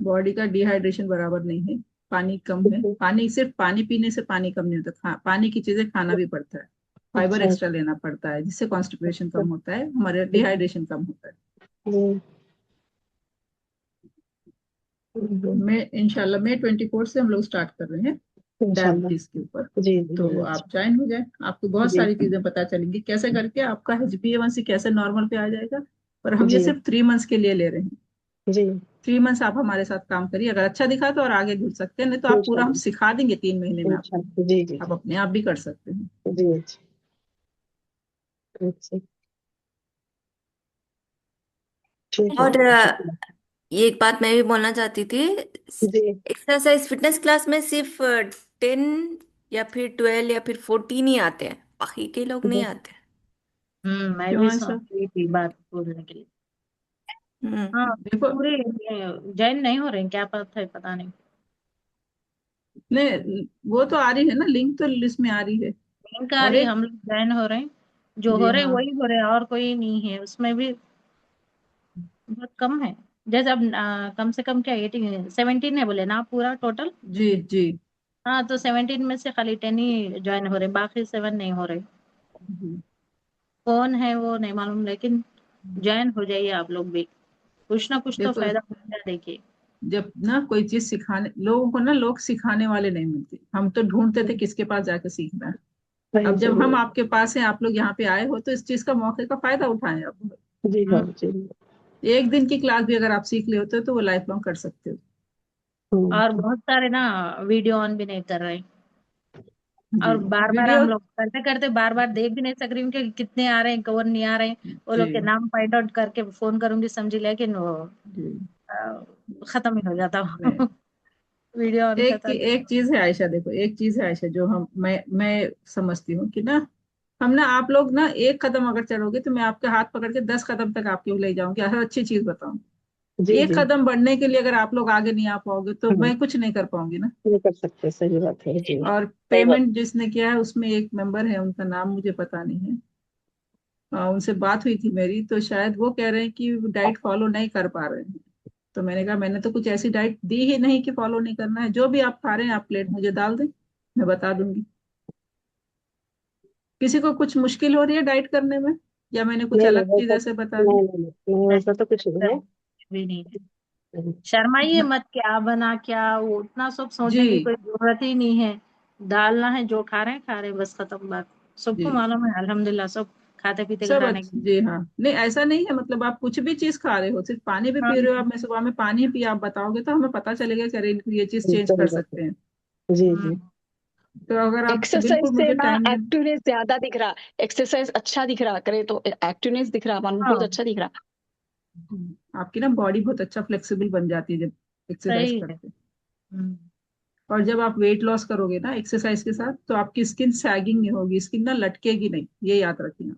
बॉडी का डिहाइड्रेशन बराबर नहीं है, पानी कम है। जी। पानी, सिर्फ पानी पीने से पानी कम नहीं होता, पानी की चीजें खाना भी पड़ता है। फाइबर अच्छा एक्स्ट्रा लेना पड़ता है, जिससे कॉन्स्टिपेशन अच्छा। कम होता है, हमारे डिहाइड्रेशन कम होता है। जी जी। मैं इंशाल्लाह May 24 से हम लोग स्टार्ट कर रहे हैं इंशाल्लाह। डायबिटीज के ऊपर। जी जी तो जी आप ज्वाइन हो जाए, आपको बहुत जी सारी चीजें पता चलेंगी, कैसे करके आपका HbA1c कैसे नॉर्मल पे आ जाएगा। और हम ये जी सिर्फ 3 मंथ्स के लिए ले रहे हैं। जी। 3 मंथ्स आप हमारे साथ काम करिए, अगर अच्छा दिखा तो और आगे जुड़ सकते हैं, नहीं तो आप पूरा हम इंशाल्लाह सिखा देंगे 3 महीने में आपको। इंशाल्लाह। जी जी आप जी अपने आप भी कर सकते हैं। जी जी। अच्छा, ठीक है और मैडम, शुक्रिया। ये एक बात मैं भी बोलना चाहती थी। जी एक्सरसाइज फिटनेस क्लास में सिर्फ 10 या फिर 12 या फिर 14 ही आते हैं, बाकी के लोग नहीं जी। आते। मैं क्यों भी ऐसा? सोच रही थी बात बोलने के लिए। हम्म। हाँ। देखो, पूरे जॉइन नहीं हो रहे हैं, क्या पता है, पता नहीं। नहीं, वो तो आ रही है ना, लिंक तो लिस्ट में आ रही है। लिंक आ और रही, एक, हम लोग जॉइन हो रहे हैं, जो जी हो रहे हैं हाँ, वही हो रहे हैं, और कोई नहीं है उसमें भी। बहुत कम है। जैसे अब कम से कम क्या 18 17 है बोले ना पूरा टोटल। जी जी हाँ, तो 17 में से खाली 10 ही ज्वाइन हो रहे, बाकी 7 नहीं हो रहे। जी। कौन है वो नहीं मालूम, लेकिन ज्वाइन हो जाइए आप लोग भी, कुछ ना कुछ तो देखो, फायदा होता है, देखिए। जब ना कोई चीज सिखाने, लोगों को ना लोग सिखाने वाले नहीं मिलते, हम तो ढूंढते थे किसके पास जाके सीखना है। सही अब जब सही हम है। आपके पास हैं, आप लोग यहाँ पे आए हो, तो इस चीज का मौके का फायदा उठाएं आप। जी हाँ हम्म। जी। एक दिन की क्लास भी अगर आप सीख ले होते हो तो वो लाइफ लॉन्ग कर सकते हो। और बहुत सारे ना वीडियो ऑन भी नहीं कर रहे, जी, और बार बार वीडियो, हम लोग करते करते बार बार देख भी नहीं सक रही हूँ कि कितने आ रहे हैं, कौन नहीं आ रहे हैं। वो जी लोग के नाम फाइंड आउट करके फोन करूंगी समझी, लेकिन वो जी। खत्म ही हो जाता नहीं, वीडियो ऑन करता नहीं। एक चीज है आयशा, देखो एक चीज है आयशा, जो मैं समझती हूँ कि ना, हम ना, आप लोग ना एक कदम अगर चलोगे तो मैं आपके हाथ पकड़ के 10 कदम तक आपके ले जाऊंगी, हर अच्छी चीज बताऊं। जी एक जी। कदम बढ़ने के लिए अगर आप लोग आगे नहीं आ पाओगे तो हाँ, मैं कुछ नहीं कर पाऊंगी ना। ये कर सकते, सही बात है जी। और पेमेंट जिसने किया है उसमें एक मेंबर है, उनका नाम मुझे पता नहीं है। उनसे बात हुई थी मेरी, तो शायद वो कह रहे हैं कि डाइट फॉलो नहीं कर पा रहे हैं। तो मैंने कहा, मैंने तो कुछ ऐसी डाइट दी ही नहीं कि फॉलो नहीं करना है, जो भी आप खा रहे हैं आप प्लेट मुझे डाल दें, मैं बता दूंगी। किसी को कुछ मुश्किल हो रही है डाइट करने में, या मैंने कुछ नहीं नहीं अलग चीज वैसा, ऐसे बता दी? नहीं वैसा तो कुछ नहीं ऐसा है। कुछ भी नहीं है। शर्माइए न- मत, क्या बना क्या, वो उतना सब सोचने की जी कोई जरूरत ही नहीं है। डालना है, जो खा रहे हैं खा रहे हैं, बस खत्म बात। सबको जी, मालूम है अल्हम्दुलिल्लाह, सब खाते पीते सब खाने की। जी हाँ, नहीं ऐसा नहीं है, मतलब आप कुछ भी चीज खा रहे हो, सिर्फ पानी भी हाँ। पी रहे हो आप, मैं सुबह में पानी पी, आप बताओगे तो हमें पता चलेगा कि अरे इनको ये चीज चेंज सही कर बात सकते हैं। है। जी हम्म। जी तो अगर आप एक्सरसाइज बिल्कुल से मुझे ना टाइम दे। एक्टिवनेस ज्यादा दिख रहा, एक्सरसाइज अच्छा दिख रहा करे तो एक्टिवनेस दिख रहा, मन बहुत हाँ, अच्छा दिख रहा। आपकी ना बॉडी बहुत अच्छा फ्लेक्सिबल बन जाती है जब एक्सरसाइज सही है। करते हैं। हम्म। और जब आप वेट लॉस करोगे ना एक्सरसाइज के साथ, तो आपकी स्किन सैगिंग नहीं होगी, स्किन ना लटकेगी नहीं, ये याद रखिए।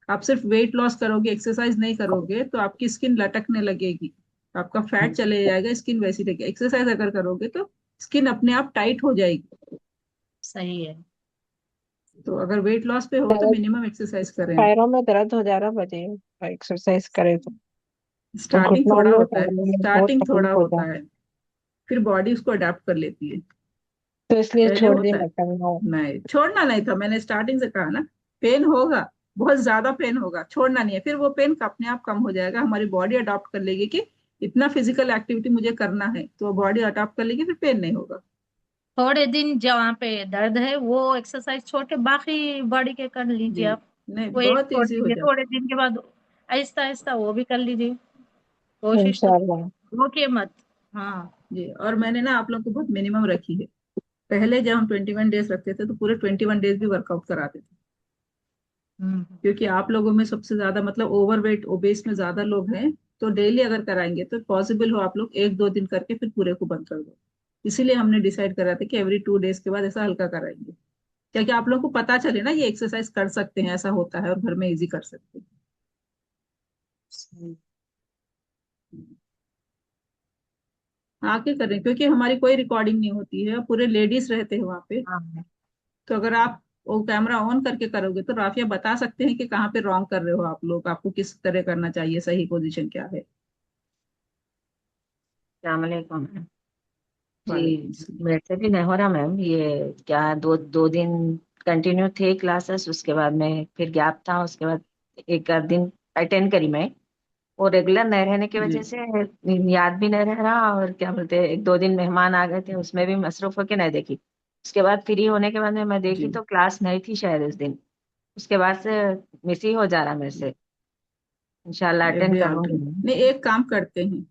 आप सिर्फ वेट लॉस करोगे, एक्सरसाइज नहीं करोगे, तो आपकी स्किन लटकने लगेगी, आपका फैट चले जाएगा, स्किन वैसी रहेगी। एक्सरसाइज अगर करोगे तो स्किन अपने आप टाइट हो जाएगी। सही है। तो अगर वेट लॉस पे हो तो दर्द मिनिमम एक्सरसाइज करें आप। पैरों में दर्द हो जा रहा बताइए, एक्सरसाइज करे तो स्टार्टिंग घुटनों थोड़ा में होता है, पैरों में बहुत स्टार्टिंग थोड़ा तकलीफ हो होता जाए, है, फिर बॉडी उसको अडेप्ट कर लेती है। तो इसलिए पहले छोड़ दी होता है। मैं करना। नहीं, छोड़ना नहीं था, मैंने स्टार्टिंग से कहा ना। पेन होगा, बहुत ज्यादा पेन होगा, छोड़ना नहीं है। फिर वो पेन अपने आप कम हो जाएगा, हमारी बॉडी अडॉप्ट कर लेगी कि इतना फिजिकल एक्टिविटी मुझे करना है, तो बॉडी अडॉप्ट कर लेगी, फिर पेन नहीं होगा। थोड़े दिन जहाँ पे दर्द है वो एक्सरसाइज छोड़ के बाकी बॉडी के कर लीजिए जी, आप। नहीं, वो एक बहुत छोड़ इजी हो दीजिए, जाता थोड़े दिन के बाद आहिस्ता आहिस्ता वो भी कर लीजिए। कोशिश तो इंशाल्लाह। रोकिए मत। हाँ। जी। और मैंने ना आप लोग को बहुत मिनिमम रखी है। पहले जब हम 21 डेज रखते थे तो पूरे 21 डेज भी वर्कआउट कराते थे, हम्म। क्योंकि आप लोगों में सबसे ज्यादा मतलब ओवरवेट ओबेस में ज्यादा लोग हैं। तो डेली अगर कराएंगे तो पॉसिबल हो आप लोग 1-2 दिन करके फिर पूरे को बंद कर दो। इसीलिए हमने डिसाइड करा था कि एवरी 2 डेज के बाद ऐसा हल्का कराएंगे, ताकि आप लोग को पता चले ना ये एक्सरसाइज कर सकते हैं, ऐसा होता है और घर में इजी कर सकते हैं। आके करें, क्योंकि हमारी कोई रिकॉर्डिंग नहीं होती है, पूरे लेडीज रहते हैं वहां पे। हाँ। तो अगर आप वो कैमरा ऑन करके करोगे तो राफिया बता सकते हैं कि कहाँ पे रॉन्ग कर रहे हो आप लोग, आपको किस तरह करना चाहिए, सही पोजीशन क्या है। अस्सलामुअलैकुम मैम। जी, वालेकुम सलाम। मेरे से भी नहीं हो रहा मैम, ये क्या दो दो दिन कंटिन्यू थे क्लासेस, उसके बाद में फिर गैप था, उसके बाद एक आध दिन अटेंड करी मैं। और रेगुलर नहीं रहने की जी वजह से याद भी नहीं रह रहा, और क्या बोलते हैं, एक दो दिन मेहमान आ गए थे, उसमें भी मसरूफ होके नहीं देखी। उसके बाद फ्री होने के बाद में मैं देखी जी। तो क्लास नहीं थी शायद उस दिन। उसके बाद से मिस ही हो जा रहा मेरे से। इंशाल्लाह अटेंड अभी करूंगी अल्टर मैम। नहीं, एक काम करते हैं।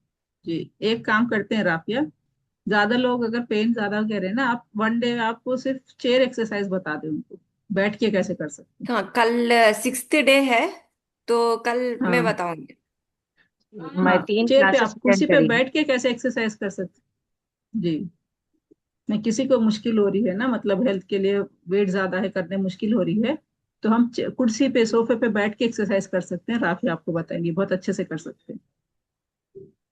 जी, एक काम करते हैं राफिया। ज्यादा लोग अगर पेन ज्यादा कह रहे हैं ना, आप 1 डे आपको सिर्फ चेयर एक्सरसाइज बता दें उनको, बैठ के कैसे कर सकते हैं। हाँ, कल 6th डे है, तो कल मैं हाँ। बताऊंगी। मैं हाँ, 3 चेयर पे क्लासेस आप अटेंड कुर्सी पे करी हूँ। बैठ के कैसे एक्सरसाइज कर सकते हैं। जी। नहीं, किसी को मुश्किल हो रही है ना, मतलब हेल्थ के लिए वेट ज्यादा है, करने मुश्किल हो रही है, तो हम कुर्सी पे सोफे पे बैठ के एक्सरसाइज कर सकते हैं। राफी आपको बताएंगे, बहुत अच्छे से कर सकते हैं।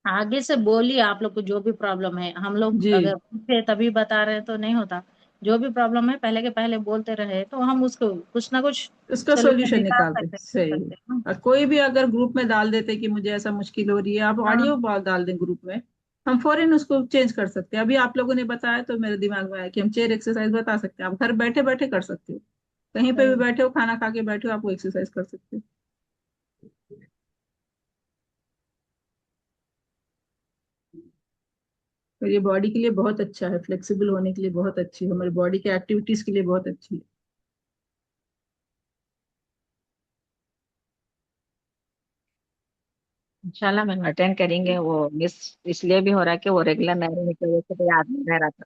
आगे से बोलिए आप लोग को जो भी प्रॉब्लम है, हम लोग जी, अगर पूछे तभी बता रहे हैं तो नहीं होता। जो भी प्रॉब्लम है पहले के पहले बोलते रहे तो हम उसको कुछ ना कुछ उसका सोल्यूशन सॉल्यूशन निकाल निकालते सकते कर सही है। सकते हैं ना। और कोई भी अगर ग्रुप में डाल देते कि मुझे ऐसा मुश्किल हो रही है, आप हाँ। ऑडियो डाल दें ग्रुप में, हम फौरन उसको चेंज कर सकते हैं। अभी आप लोगों ने बताया तो मेरे दिमाग में आया कि हम चेयर एक्सरसाइज बता सकते हैं, आप घर बैठे बैठे कर सकते हो, कहीं पे भी सही। बैठे हो, खाना खा के बैठे हो, आप वो एक्सरसाइज कर सकते हो। तो ये बॉडी के लिए बहुत अच्छा है, फ्लेक्सिबल होने के लिए बहुत अच्छी है, हमारी बॉडी के एक्टिविटीज के लिए बहुत अच्छी है। इंशाल्लाह मैम अटेंड करेंगे। वो मिस इसलिए भी हो रहा है कि वो रेगुलर नहीं रहने की वजह से तो याद नहीं रह रहा था।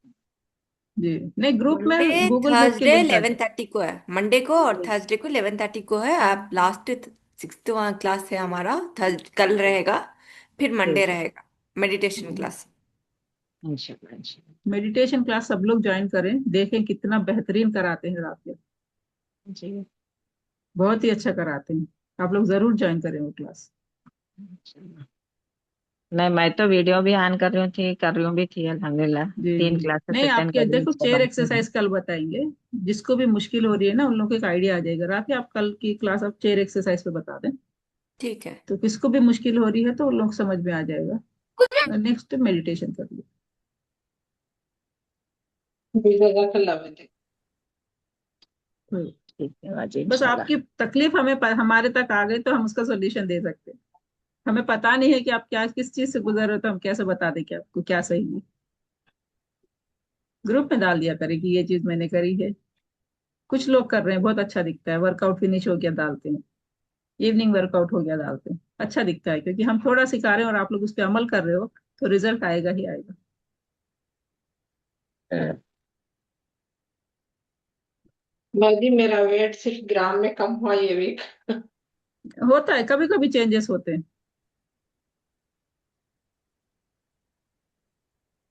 जी, नहीं, ग्रुप में मंडे गूगल मीट की थर्सडे लिंक कर 11:30 को है, मंडे को और थर्सडे को 11:30 को है। आप लास्ट 6th क्लास है हमारा, थर्स कल रहेगा, फिर जी मंडे जी। रहेगा मेडिटेशन क्लास। इंशाल्लाह इंशाल्लाह। मेडिटेशन क्लास सब लोग ज्वाइन करें, देखें कितना बेहतरीन कराते हैं रात के। जी बहुत ही अच्छा कराते हैं, आप लोग जरूर ज्वाइन करें वो क्लास। इंशाल्लाह। नहीं, मैं तो वीडियो भी ऑन कर रही हूँ थी, कर रही हूँ भी थी अल्हम्दुलिल्लाह। जी जी। 3 क्लासेस नहीं, अटेंड आपके करी देखो उसके चेयर बाद में। एक्सरसाइज कल बताएंगे, जिसको भी मुश्किल हो रही है ना उन लोगों को एक आइडिया आ जाएगा। रात आप कल की क्लास आप चेयर एक्सरसाइज पे बता दें, ठीक है। तो किसको भी मुश्किल हो रही है तो उन लोग समझ में आ जाएगा। नेक्स्ट मेडिटेशन कर लो। जज़ाकल्लाह बेटे। ठीक है बाजी बस इंशाल्लाह। आपकी तकलीफ हमारे तक आ गई तो हम उसका सोल्यूशन दे सकते हैं। हमें पता नहीं है कि आप क्या किस चीज से गुजर रहे हो, तो हम कैसे बता दें कि आपको क्या सही है। ग्रुप में डाल दिया करें कि ये चीज मैंने करी है। कुछ लोग कर रहे हैं, बहुत अच्छा दिखता है, वर्कआउट फिनिश हो गया डालते हैं, इवनिंग वर्कआउट हो गया डालते हैं, अच्छा दिखता है, क्योंकि हम थोड़ा सिखा रहे हैं और आप लोग उस पर अमल कर रहे हो, तो रिजल्ट आएगा ही आएगा। बाजी मेरा वेट सिर्फ ग्राम में कम हुआ ये वीक। होता है, कभी कभी चेंजेस होते हैं।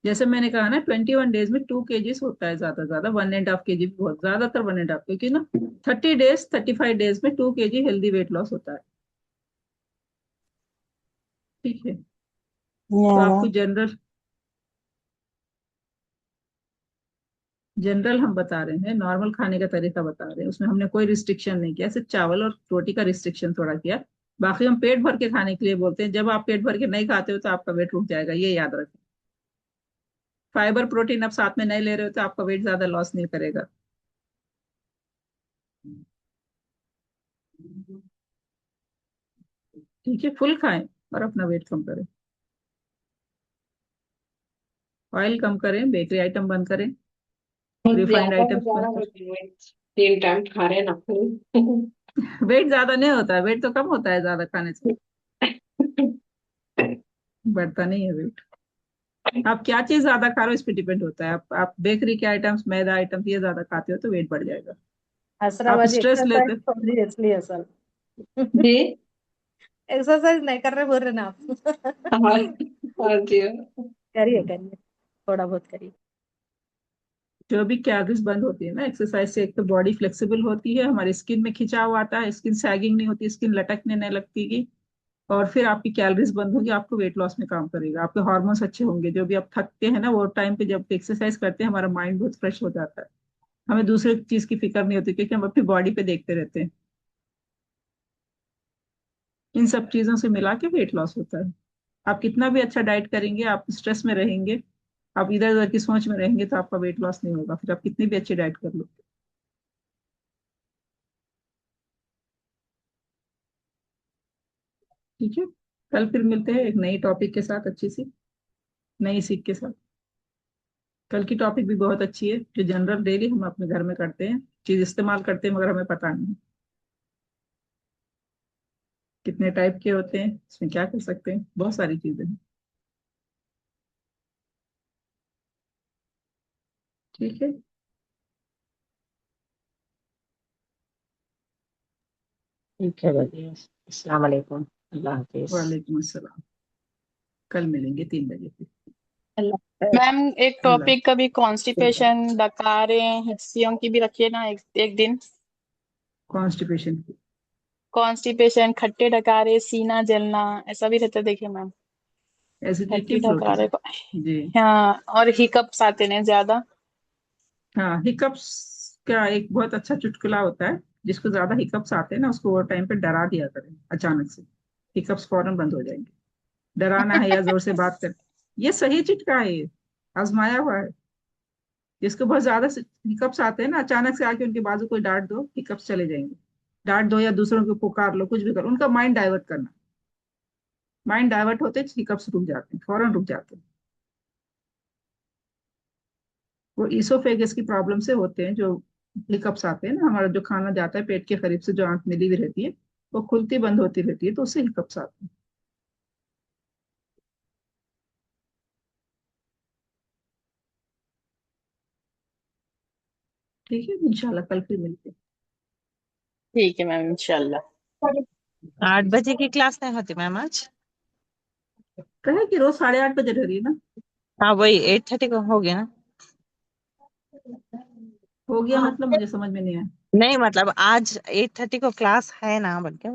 जैसे मैंने कहा ना 21 डेज में 2 kg होता है ज्यादा 1.5 kg भी बहुत, ज्यादातर 1.5, क्योंकि ना 30 डेज 35 डेज में 2 kg हेल्दी वेट लॉस होता है। ठीक है, तो आपको जनरल हम बता रहे हैं, नॉर्मल खाने का तरीका बता रहे हैं, उसमें हमने कोई रिस्ट्रिक्शन नहीं किया, सिर्फ चावल और रोटी का रिस्ट्रिक्शन थोड़ा किया। बाकी हम पेट भर के खाने के लिए बोलते हैं। जब आप पेट भर के नहीं खाते हो तो आपका वेट रुक जाएगा, ये याद रखें। फाइबर प्रोटीन आप साथ में नहीं ले रहे हो तो आपका वेट ज्यादा लॉस नहीं करेगा। ठीक है, फुल खाएं और अपना वेट कम करें, ऑयल कम करें, बेकरी आइटम बंद करें, बहुत रिफाइंड ज्यादा आइटम्स ज्यादा बंद हो गई है। 3 टाइम खा रहे हैं ना फूल। करें। वेट ज्यादा नहीं होता है, वेट तो कम होता है ज्यादा खाने से, बढ़ता नहीं है वेट। आप क्या चीज ज्यादा खा रहे हो इस पे डिपेंड होता है। आप बेकरी के आइटम्स, मैदा आइटम्स ये ज्यादा खाते हो तो वेट बढ़ जाएगा। आप हसराबादी स्ट्रेस लेते एक्सरसाइज हो। छोड़ दी इसलिए असल। जी। एक्सरसाइज नहीं कर रहे बोल रहे ना आप। हाँ। हाँ जी हाँ। करिए करिए, थोड़ा बहुत करिए। जो भी कैलोरीज बंद होती है ना एक्सरसाइज से, एक तो बॉडी फ्लेक्सिबल होती है, हमारी स्किन में खिंचाव आता है, स्किन सैगिंग नहीं होती, स्किन लटकने नहीं लगती की। और फिर आपकी कैलोरीज बंद होगी, आपको वेट लॉस में काम करेगा, आपके हार्मोन्स अच्छे होंगे। जो भी आप थकते हैं ना वो टाइम पे जब एक्सरसाइज करते हैं हमारा माइंड बहुत फ्रेश हो जाता है, हमें दूसरे चीज की फिक्र नहीं होती, क्योंकि हम अपनी बॉडी पे देखते रहते हैं। इन सब चीजों से मिला के वेट लॉस होता है। आप कितना भी अच्छा डाइट करेंगे, आप स्ट्रेस में रहेंगे, आप इधर उधर की सोच में रहेंगे तो आपका वेट लॉस नहीं होगा, फिर आप कितनी भी अच्छी डाइट कर लो। ठीक है, कल फिर मिलते हैं एक नई टॉपिक के साथ, अच्छी सी नई सीख के साथ। कल की टॉपिक भी बहुत अच्छी है, जो जनरल डेली हम अपने घर में करते हैं, चीज इस्तेमाल करते हैं, मगर हमें पता नहीं कितने टाइप के होते हैं, इसमें क्या कर सकते हैं, बहुत सारी चीजें हैं। ठीक है, ठीक है बढ़िया। अस्सलाम वालेकुम, अल्लाह हाफिज। वालेकुम अस्सलाम। कल मिलेंगे 3 बजे फिर। अल्लाह मैम एक अल्लाह। टॉपिक कभी कॉन्स्टिपेशन, डकारें, हिस्सियों की भी रखिए ना, एक दिन। कॉन्स्टिपेशन की कॉन्स्टिपेशन, खट्टे डकारे, सीना जलना, ऐसा भी रहता है, देखिए मैम। एसिडिटी, खट्टी फ्लो की। डकारे जी। हाँ, और हिकअप्स आते हैं ज्यादा। हाँ, हिकअप्स का एक बहुत अच्छा चुटकुला होता है, जिसको ज्यादा हिकअप्स आते हैं ना उसको वो टाइम पे डरा दिया करें अचानक से, हिकअप्स फौरन बंद हो जाएंगे। डराना है या जोर से बात कर, ये सही चिटका है, ये आजमाया हुआ है। जिसको बहुत ज्यादा हिकअप्स आते हैं ना, अचानक से आके उनके बाजू कोई डांट दो, हिकअप्स चले जाएंगे। डांट दो या दूसरों को पुकार लो, कुछ भी करो, उनका माइंड डाइवर्ट करना। माइंड डाइवर्ट होते हिकअप्स रुक जाते हैं, फौरन रुक जाते हैं। वो ईसोफेगस की प्रॉब्लम से होते हैं जो हिकअप्स आते हैं ना, हमारा जो खाना जाता है पेट के करीब से, जो आंत मिली हुई रहती है वो खुलती बंद होती रहती है, तो उससे हिकअप्स आते हैं। ठीक है, इंशाल्लाह कल फिर मिलते हैं। ठीक है मैम, इंशाल्लाह। 8 बजे की क्लास नहीं होती मैम आज? कहे कि रोज 8:30 बजे रह रही है ना। हाँ वही 8:30 को होगी ना? हो गया मतलब मुझे समझ में नहीं आया। नहीं मतलब आज 8:30 को क्लास है ना, बोल के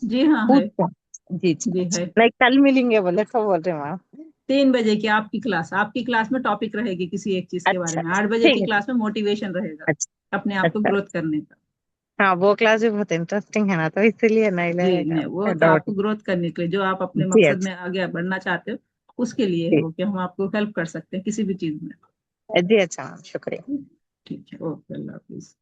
जी हाँ है। पूछ जी जी जी है। नहीं कल मिलेंगे बोले तो बोल रहे मैम। 3 बजे की आपकी क्लास, आपकी क्लास में टॉपिक रहेगी किसी एक चीज के बारे अच्छा में। 8 बजे ठीक की है ठीक। क्लास में मोटिवेशन रहेगा, अच्छा अपने आप को अच्छा। ग्रोथ करने का। हाँ वो क्लास भी बहुत इंटरेस्टिंग है ना, तो इसीलिए नहीं जी लगेगा नहीं, वो तो डाउट। आपको ग्रोथ करने के लिए, जो आप अपने जी मकसद में अच्छा। आगे बढ़ना चाहते हो उसके लिए है जी वो, कि हम आपको हेल्प कर सकते हैं किसी भी चीज में। जी अच्छा मैम शुक्रिया। ठीक है, ओके, अल्लाह हाफिज।